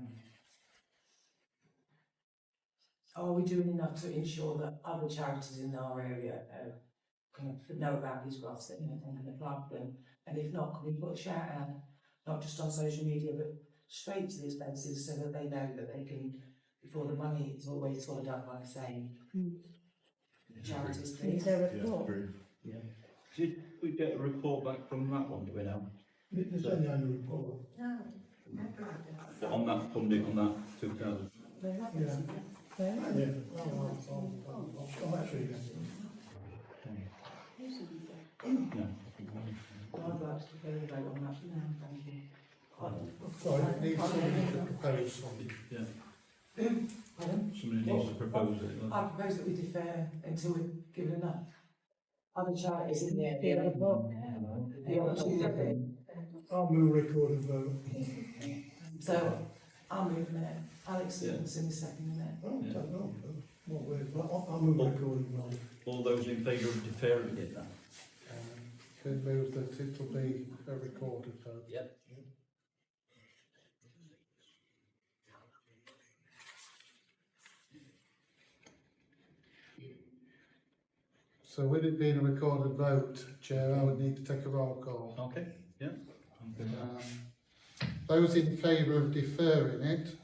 Are we doing enough to ensure that other charities in our area kind of know about these grants that and apply for them? And if not, can we put a shout out, not just on social media, but straight to the expenses so that they know that they can, before the money is always swallowed up by saying charities, please. Yeah. Did we get a report back from that one, do we know? There's only a report. No. But on that funding, on that 2,000? Yeah. I'll actually get it. No. I'd like to go vote on that now, thank you. Sorry, it needs somebody to propose something. Yeah. Pardon? Somebody needs to propose it. I propose that we defer until we've given enough other charities in there. I'll move recorded vote. So I'll move there. Alex Stevenson is second there. Oh, I don't know. What way? I'll move recorded vote. All those in favour of deferring it then? been moved that it'll be a recorded vote. Yep. So with it being a recorded vote, Chair, I would need to take a roll call. Okay, yeah. Those in favour of deferring it?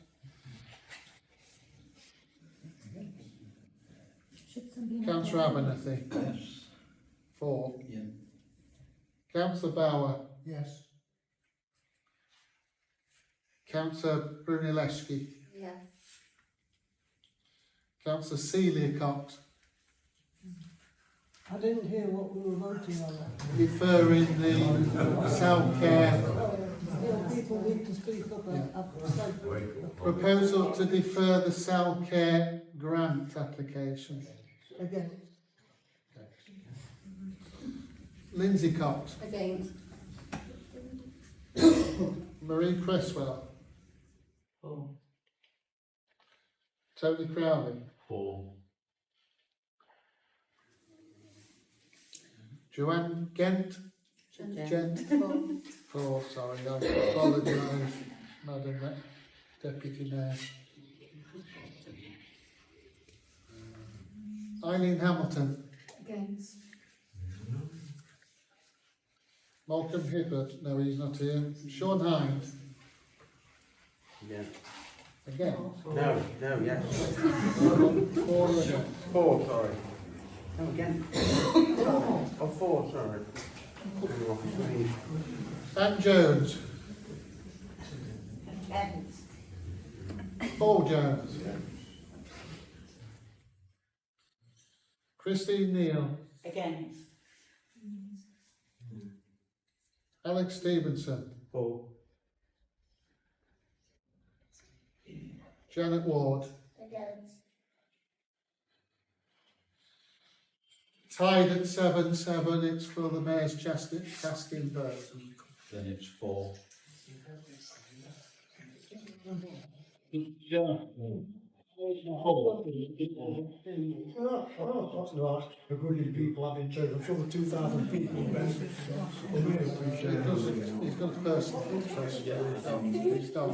Councillor Abernethy? Yes. 4. Yeah. Councillor Bauer? Yes. Councillor Brunelleschi? Yes. Councillor Celia Cox? I didn't hear what we were voting on. Deferring the cell care People need to speak up. proposal to defer the cell care grant application. Again. Lindsay Cox? Against. Marie Cresswell? Oh. Tony Crowley? 4. Joanne Gent? Gent? 4, sorry, I apologise, Madam Deputy Mayor. Eileen Hamilton? Against. Malcolm Hibbert? No, he's not here. Sean Hines? Yeah. Again? No, yes. 4 again. 4, sorry. No, again. Oh, 4, sorry. Anne Jones? Against. Paul Jones? Christine Neal? Against. Alex Stevenson? 4. Janet Ward? Against. Tied at 7-7, it's for the Mayor's casting vote. Then it's 4. That's right. A good people having church. I'm sure the 2,000 people best. They really appreciate it. He's got a personal interest. He's done.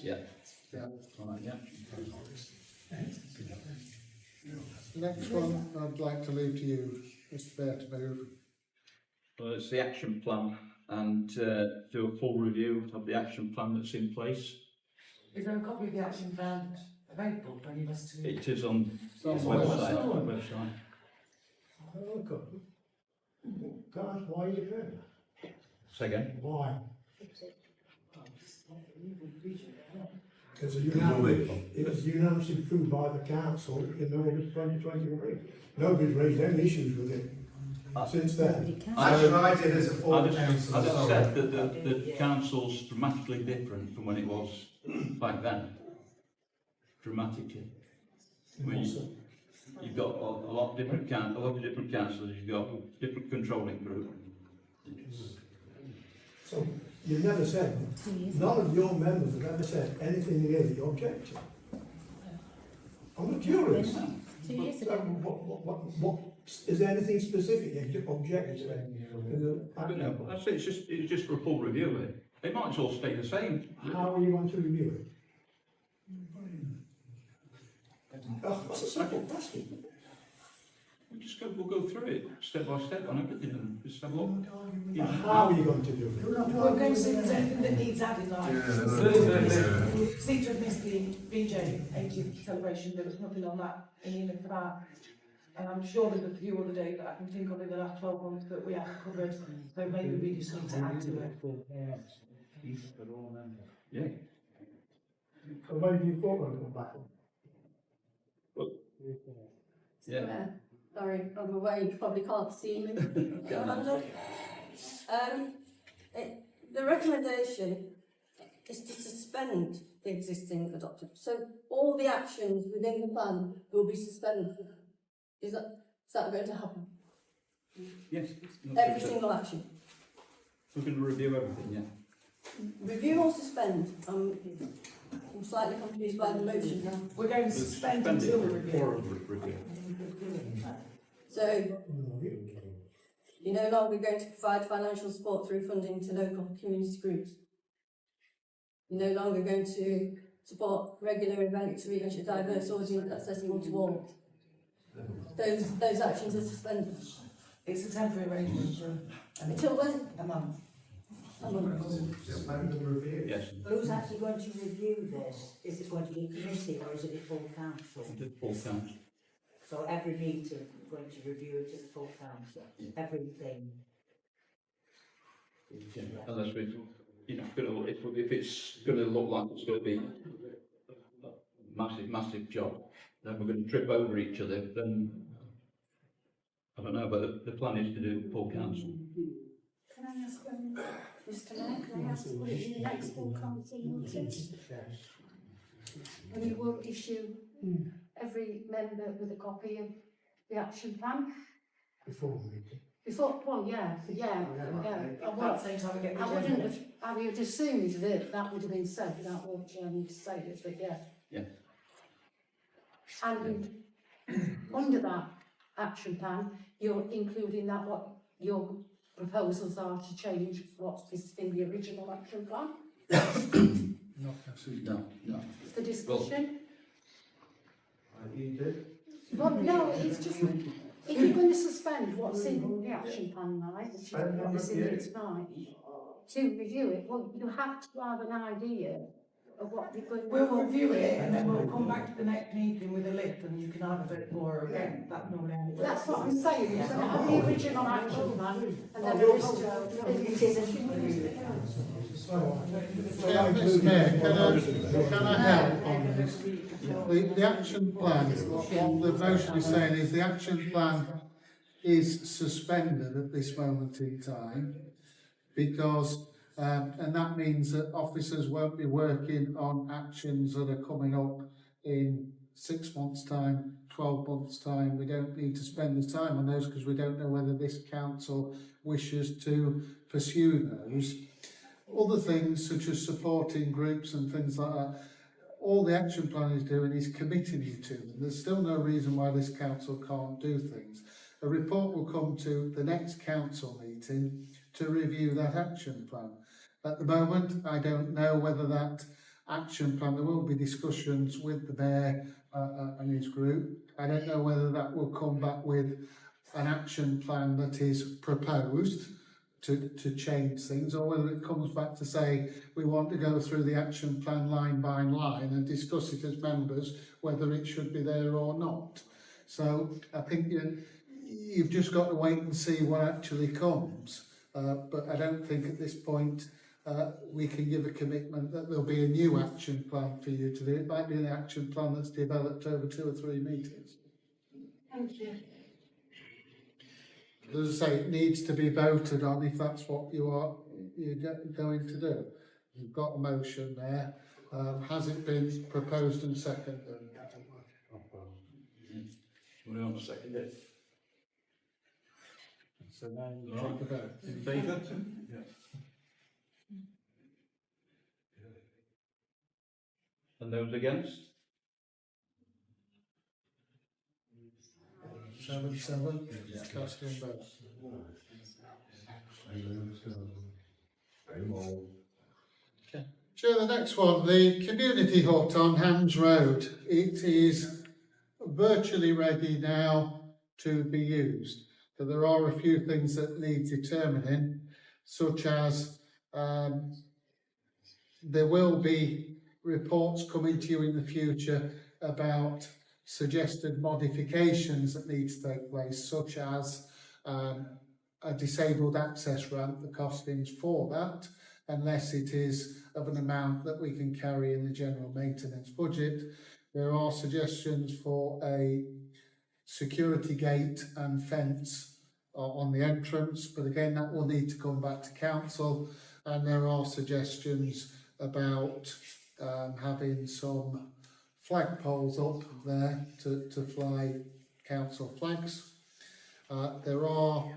Yeah. Yeah. Right, yeah. Next one, I'd like to leave to you, Mr. Bear, to move. Well, it's the action plan and do a full review of the action plan that's in place. Is there a copy of the action plan available for any of us to? It is on the It's website. Oh, God. Guys, why are you doing that? Say again? Why? Because it was unanimously approved by the council in August 2023. Nobody's raised any issues with it since then. I tried it as a form of I council. just said that the council's dramatically different from when it was back then. Dramatically. I mean, you've got a lot of different councillors, you've got different controlling group. So you never said, none of your members have ever said anything here that you object to. I'm curious. 2 years ago. What, is there anything specific you object to? No, that's it, it's just for a full review of it. It might as well stay the same. How are you going to review it? That's a simple question. We'll go through it step by step on everything and just have a look. How are you going to do it? We're going to see if there's anything that needs added, like. Seem to have missed the VJ 80th celebration, there was nothing on that in the for that. And I'm sure there's a few other days that I can think of in the last 12 months that we haven't covered, so maybe we just need to add to it. Yeah. So when do you thought I'd come back? Yeah. Sorry, I'm away, you probably can't see me. The recommendation is to suspend the existing adopted. So all the actions within the plan will be suspended. Is that going to happen? Yes. Every single action? We're going to review everything, yeah. Review or suspend? I'm slightly confused by the motion now. We're going to suspend until the review. So, you're no longer going to provide financial support through funding to local community groups. You're no longer going to support regular events to reach a diverse audience accessible to all. Those actions are suspended. It's a temporary arrangement. Until when? A month. A month. Yes. Who's actually going to review this? Is it going to be a committee or is it a full council? Full council. So every meeting we're going to review it as a full council, everything. Yeah, unless we, if it's going to look like it's going to be a massive job, then we're going to trip over each other, then I don't know, but the plan is to do full council. Can I ask, Mr Mayor, can I ask, will it be the next full council meeting? And you will issue every member with a copy of the action plan? Before the meeting. Before, well, yeah. I would have assumed that would have been said without what I need to say it, but yeah. Yeah. And under that action plan, you're including that what your proposals are to change what is in the original action plan? Not absolutely. No. For discussion? You do? Well, no, it's just, if you're going to suspend what's in the action plan, right, which is what is in it tonight, to review it, well, you have to have an idea of what you're going to... We'll review it and then we'll come back to the next meeting with a list and you can either vote for or against. That's normally how it works. That's what I'm saying, you're going to have the original action plan and then a list of... Mr Mayor, can I help on this? The action plan, what the motion is saying is the action plan is suspended at this moment in time because, and that means that officers won't be working on actions that are coming up in 6 months' time, 12 months' time. We don't need to spend the time on those because we don't know whether this council wishes to pursue those. Other things such as supporting groups and things like that, all the action plan is doing is committing you to them. There's still no reason why this council can't do things. A report will come to the next council meeting to review that action plan. At the moment, I don't know whether that action plan, there will be discussions with the mayor and his group. I don't know whether that will come back with an action plan that is proposed to change things, or whether it comes back to say we want to go through the action plan line by line and discuss it as members whether it should be there or not. So I think you've just got to wait and see what actually comes, but I don't think at this point we can give a commitment that there'll be a new action plan for you to do. It might be an action plan that's developed over 2 or 3 meetings. Thank you. As I say, it needs to be voted on if that's what you're going to do. You've got a motion there. Has it been proposed and seconded? We want to second it. So now you take a vote. In favour? And those against? 7-7. Casting vote. Okay. Chair, the next one, the community hut on Hans Road. It is virtually ready now to be used. So there are a few things that need determining, such as there will be reports coming to you in the future about suggested modifications that need to take place, such as a disabled access ramp, the costings for that, unless it is of an amount that we can carry in the general maintenance budget. There are suggestions for a security gate and fence on the entrance, but again that will need to come back to council, and there are suggestions about having some flagpoles up there to fly council flags. There are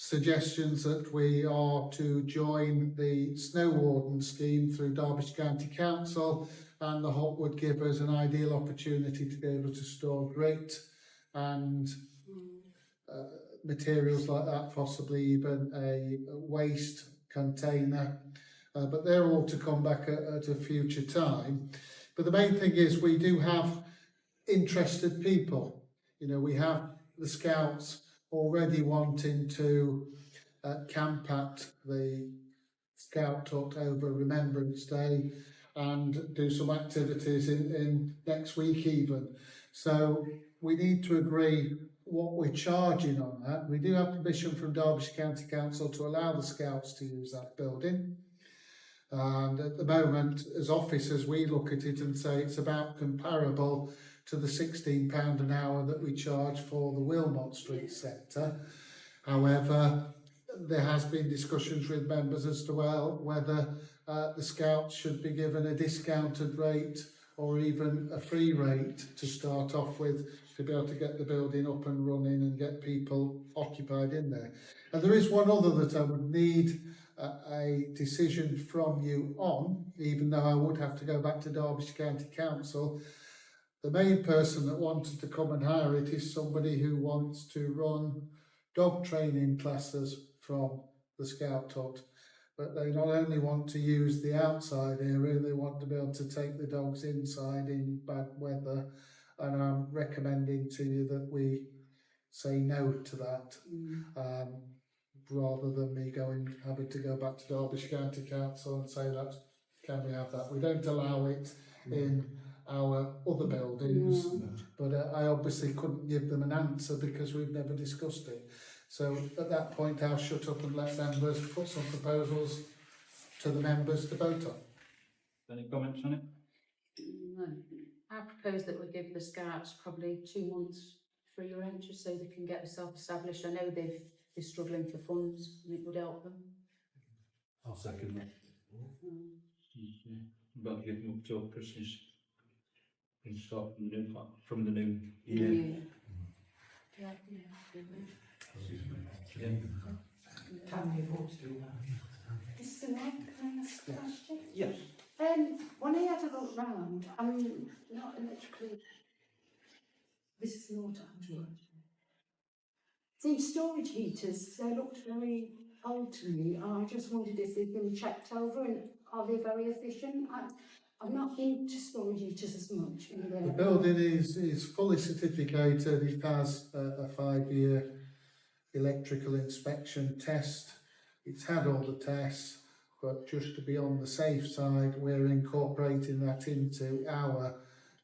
suggestions that we are to join the snow warden scheme through Derbyshire County Council, and the hut would give us an ideal opportunity to be able to store grit and materials like that, possibly even a waste container, but they're all to come back at a future time. But the main thing is we do have interested people. You know, we have the Scouts already wanting to camp at the Scout Hut over Remembrance Day and do some activities in next week even. So we need to agree what we're charging on that. We do have permission from Derbyshire County Council to allow the Scouts to use that building. And at the moment, as officers, we look at it and say it's about comparable to the £16 an hour that we charge for the Wilmot Street sector. However, there has been discussions with members as to whether the Scouts should be given a discounted rate or even a free rate to start off with, to be able to get the building up and running and get people occupied in there. And there is one other that I would need a decision from you on, even though I would have to go back to Derbyshire County Council. The main person that wanted to come and hire it is somebody who wants to run dog training classes from the Scout Hut. But they not only want to use the outside area, they want to be able to take the dogs inside in bad weather. And I'm recommending to you that we say no to that, rather than me having to go back to Derbyshire County Council and say that, can we have that? We don't allow it in our other buildings, but I obviously couldn't give them an answer because we've never discussed it. So at that point, I'll shut up and let members put some proposals to the members to vote on. Any comments on it? No. I propose that we give the Scouts probably 2 months free rent just so they can get themselves established. I know they're struggling for funds and it would help them. I'll second that. About to give them up till Christmas. And start from the new year. Yeah. Can we afford to do that? Mr. Mayor, can I ask a question? Yes. When I had a look round, I'm not electrically. This is an auto. These storage heaters, they looked very old to me. I just wondered if they've been checked over and are they very efficient? I'm not into storage heaters as much. The building is fully certificated. It has a 5-year electrical inspection test. It's had all the tests, but just to be on the safe side, we're incorporating that into our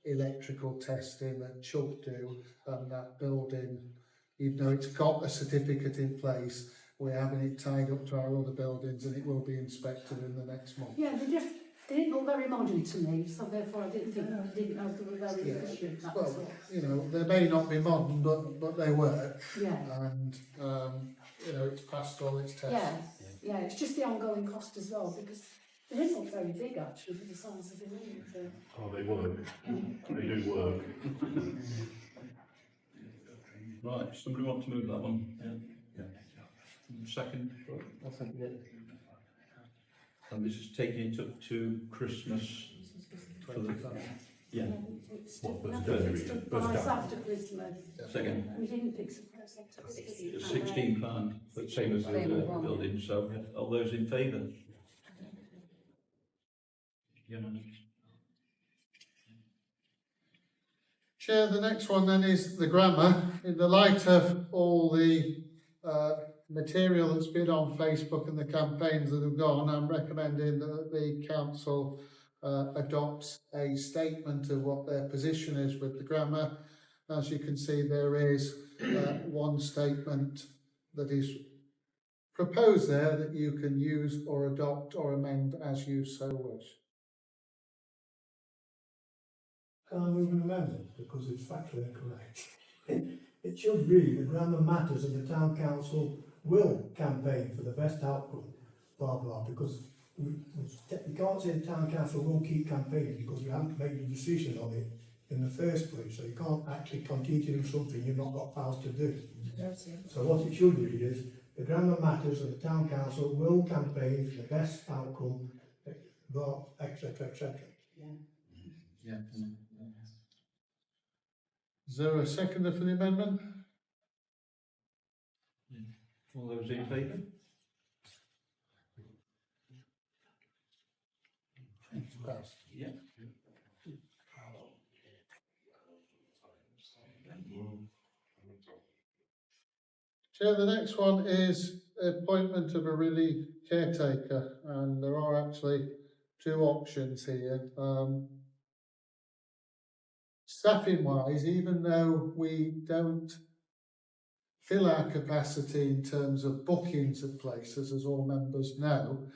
electrical testing that Chuck do, and that building, even though it's got a certificate in place, we're having it tied up to our other buildings and it will be inspected in the next month. Yeah, they didn't look very modern to me, so therefore I didn't know they were very efficient. Well, you know, they may not be modern, but they work. Yeah. And you know, it's passed all its tests. Yeah, it's just the ongoing cost as well, because they didn't look very big actually for the size of the room. So. Oh, they work. They do work. Right, somebody want to move that one? Yeah. Second? I'll second it. And this is taking it up to Christmas. For the, yeah. Price after Christmas. Second. We didn't fix the price after Christmas. £16, but same as the other building. So, all those in favour? Unanimous. Chair, the next one then is the grammar. In the light of all the material that's been on Facebook and the campaigns that have gone, I'm recommending that the council adopts a statement of what their position is with the grammar. As you can see, there is one statement that is proposed there that you can use or adopt or amend as you so wish. Can I move an amendment because it's factually incorrect? It should be the grammar matters and the town council will campaign for the best outcome, blah blah, because we can't say the town council will keep campaigning because we haven't made a decision on it in the first place, so you can't actually continue to do something you've not got powers to do. So what it should read is, the grammar matters and the town council will campaign for the best outcome, etc., etc. Yeah. Is there a seconder for the amendment? All those in favour? Passed. Yeah. Chair, the next one is appointment of a relief caretaker, and there are actually two options here. Staffing wise, even though we don't fill our capacity in terms of bookings of places, as all members know,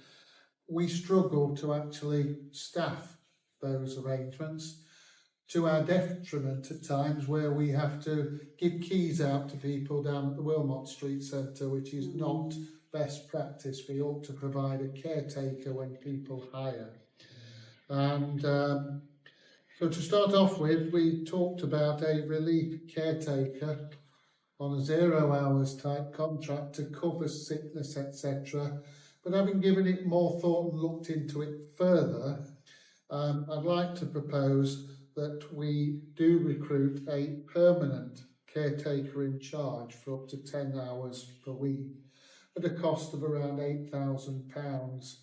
we struggle to actually staff those arrangements, to our detriment at times, where we have to give keys out to people down at the Wilmot Street Centre, which is not best practice. We ought to provide a caretaker when people hire. And so to start off with, we talked about a relief caretaker on a 0 hours type contract to cover sickness, etc. But having given it more thought and looked into it further, I'd like to propose that we do recruit a permanent caretaker in charge for up to 10 hours per week at a cost of around £8,000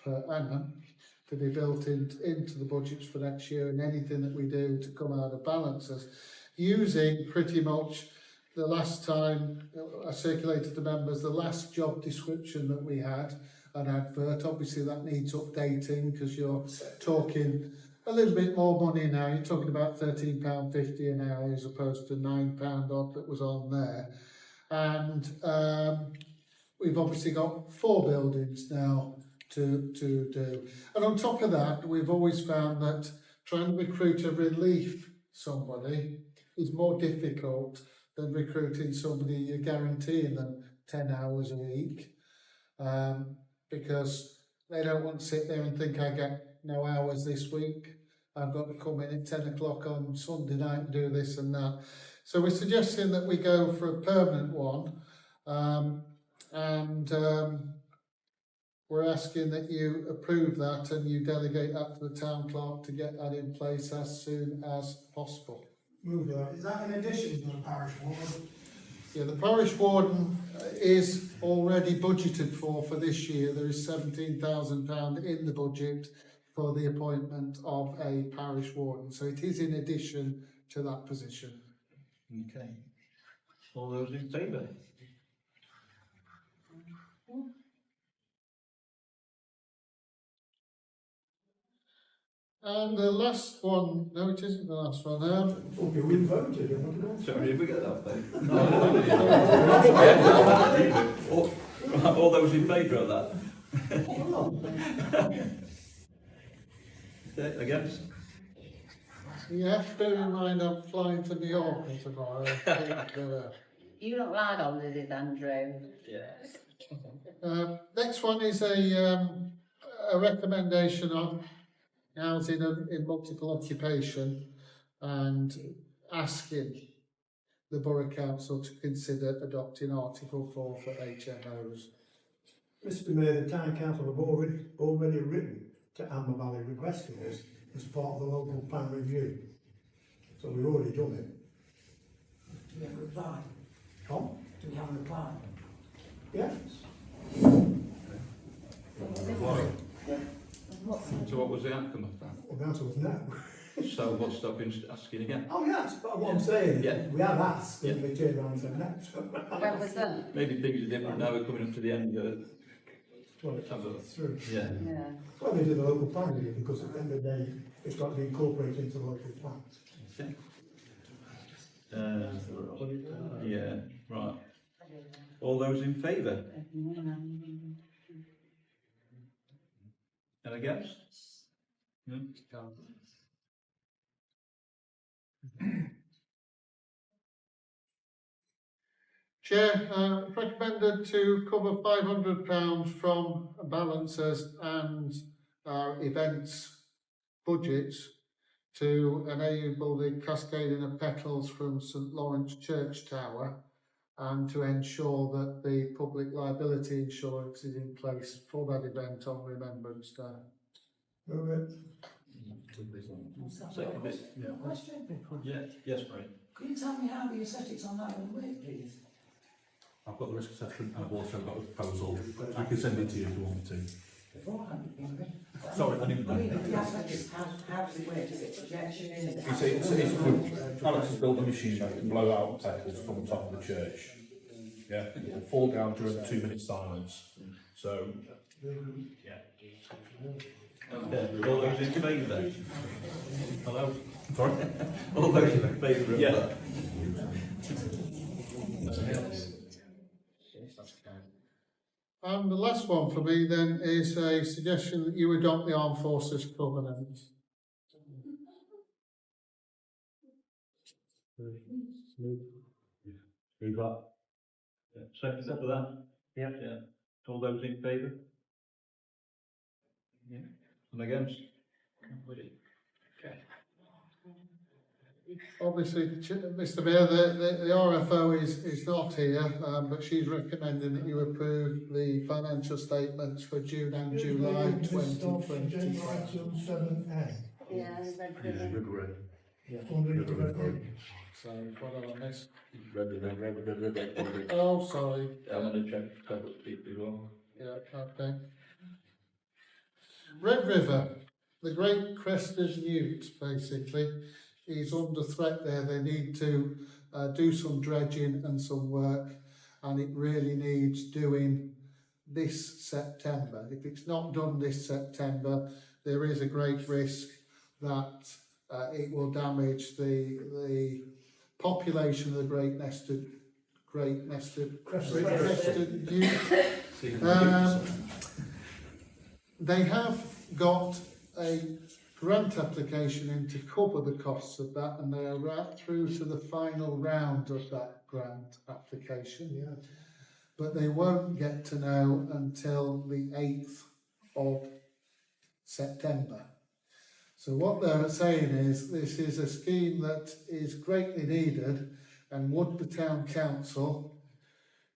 per annum to be built into the budgets for next year, and anything that we do to come out of balances, using pretty much the last time I circulated to members the last job description that we had, an advert. Obviously that needs updating because you're talking a little bit more money now. You're talking about £13.50 an hour as opposed to £9 odd that was on there. And we've obviously got 4 buildings now to do. And on top of that, we've always found that trying to recruit a relief somebody is more difficult than recruiting somebody you're guaranteeing them 10 hours a week, because they don't want to sit there and think I get no hours this week. I've got to come in at 10 o'clock on Sunday night and do this and that. So we're suggesting that we go for a permanent one, and we're asking that you approve that and you delegate that to the town clerk to get that in place as soon as possible. Move that. Is that in addition to the parish warden? Yeah, the parish warden is already budgeted for this year. There is £17,000 in the budget for the appointment of a parish warden. So it is in addition to that position. Okay. All those in favour? And the last one, no, it isn't the last one. Okay, we voted. Sorry, did we get that far? No. All those in favour of that? Against? You have to bear in mind I'm flying to New York tomorrow. You not lied on, did it, Andrew? Yes. Next one is a recommendation on housing in multiple occupation, and asking the Borough Council to consider adopting Article 4 for HMOs. Mr. Mayor, the town council have already written to Amber Valley requesting this as part of the local plan review. So we've already done it. Do we have a reply? Tom? Do we have a reply? Yes. So what was the outcome of that? Well, the answer was no. So what's stopping asking again? Oh yes, but what I'm saying is, Yeah. we have asked and they turned around and said no. When was that? Maybe things are different now, we're coming up to the end of it. Well, it's through. Yeah. Yeah. Well, they did the local plan review because at the end of the day, it's got to be incorporated into the local plan. Okay. Yeah, right. All those in favour? And against? No? Chair, recommended to cover £500 from balances and our events budgets to enable the cascading of petals from St Lawrence Church Tower and to ensure that the public liability insurance is in place for that event on Remembrance Day. Move it. Second bit. Yeah. Question? Yeah. Yes, Ray. Could you tell me how the aesthetics on that will work, please? I've got the risk assessment and I've also got a proposal. I can send it to you if you want me to. Sorry, I didn't. I mean, the aesthetics, how does it work? Is it projection? Alex has built a machine that can blow out petals from the top of the church. Yeah, it will fall down during the 2-minute silence. So, yeah. All those in favour then? Hello? Sorry? All those in favour of that? And the last one for me then is a suggestion that you adopt the Armed Forces Covenant. Move that. Yeah. Second for that? Yeah. Yeah. All those in favour? Yeah. And against? Okay. Obviously, Mr Mayor, the RFO is not here, but she's recommending that you approve the financial statements for June and July 2020. Item 7A. Yeah, Yeah, good red. So, what have I missed? Red. Oh, sorry. I'm going to check a couple of people as well. Yeah, okay. Red River, the great crested newt, basically, is under threat there. They need to do some dredging and some work, and it really needs doing this September. If it's not done this September, there is a great risk that it will damage the population of the great crested newt. They have got a grant application in to cover the costs of that, and they are right through to the final round of that grant application. Yeah. But they won't get to know until the 8th of September. So what they're saying is this is a scheme that is greatly needed, and would the town council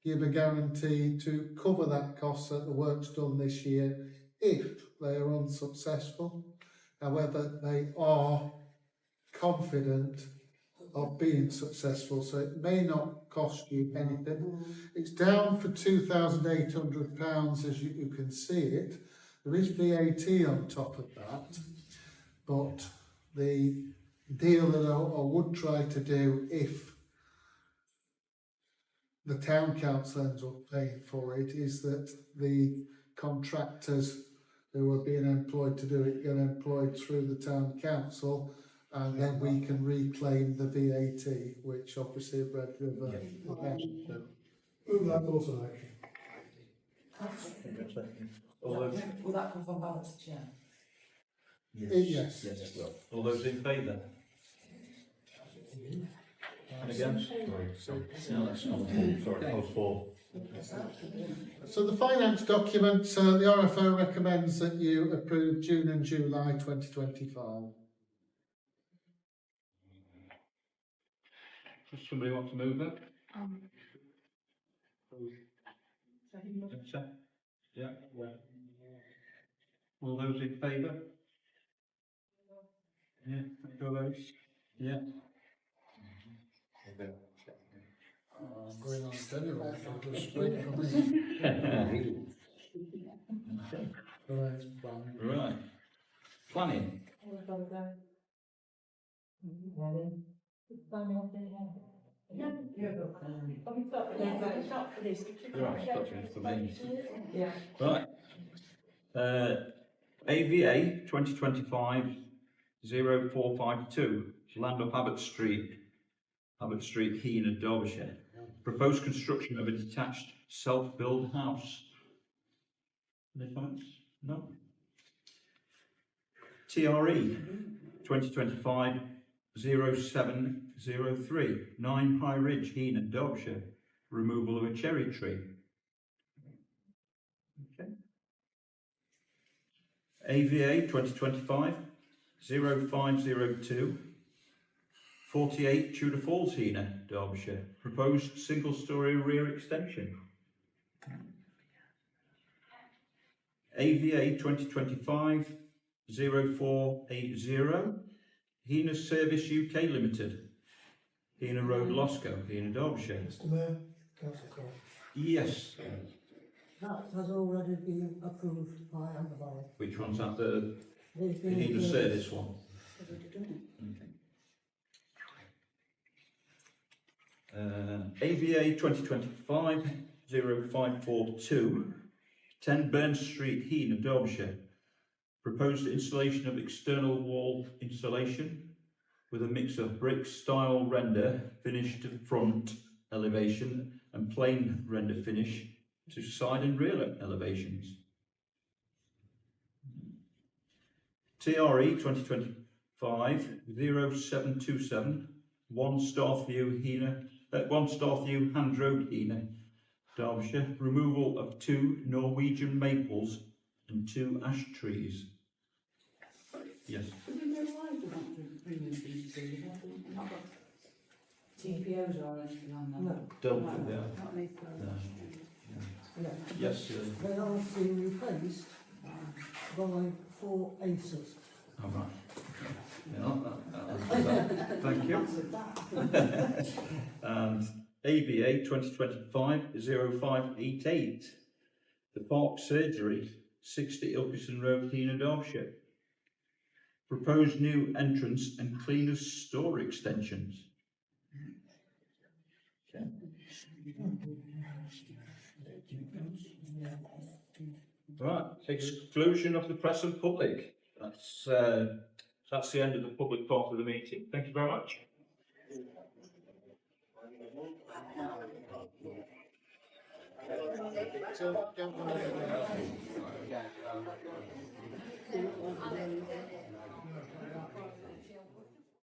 give a guarantee to cover that cost that the work's done this year if they are unsuccessful. However, they are confident of being successful, so it may not cost you anything. It's down for £2,800 as you can see it. There is VAT on top of that, but the deal that I would try to do if the town council ends up paying for it is that the contractors who are being employed to do it get employed through the town council, and then we can reclaim the VAT, which obviously Red River has to. Move that course of action. Will that come from balance, Chair? Yes. Yes. All those in favour? And against? No, that's not full. Sorry, I was for. So the finance document, the RFO recommends that you approve June and July 2025. Does somebody want to move that? Yeah. All those in favour? Yeah. All those? Yeah. I'm going on it anyway, so just wait for me. Right. Planning. Right. AVA 2025-0452, land of Abbott Street, Heanor, Derbyshire. Proposed construction of a detached self-build house. Any comments? No. TRE 2025-0703, 9 High Ridge, Heanor, Derbyshire. Removal of a cherry tree. Okay. AVA 2025-0502, 48 Tudor Falls, Heanor, Derbyshire. Proposed single-storey rear extension. AVA 2025-0480, Heanor Service UK Limited, Heanor Road, Loscoe, Heanor, Derbyshire. Mr Mayor, Councillor Cole. Yes. That has already been approved by Amber Valley. Which one's that? The There's been Heanor Service one? AVA 2025-0542, 10 Burn Street, Heanor, Derbyshire. Proposed installation of external wall insulation with a mix of brick style render finish to front elevation and plain render finish to side and rear elevations. TRE 2025-0727, 1 Starview, Heanor, 1 Starview Hand Road, Heanor, Derbyshire. Removal of 2 Norwegian maples and 2 ash trees. Yes. Do we know why we want to remove these trees? Have we not got TPOs or anything on them? No. Don't think they are. Not these ones. Yeah. Yes. They are being replaced by 4 aces. All right. Yeah, thank you. And ABA 2025-0588, the Park Surgery, 60 Ilkeston Road, Heanor, Derbyshire. Proposed new entrance and cleaners store extensions. Okay. Right, exclusion of the press and public. That's the end of the public part of the meeting. Thank you very much. So,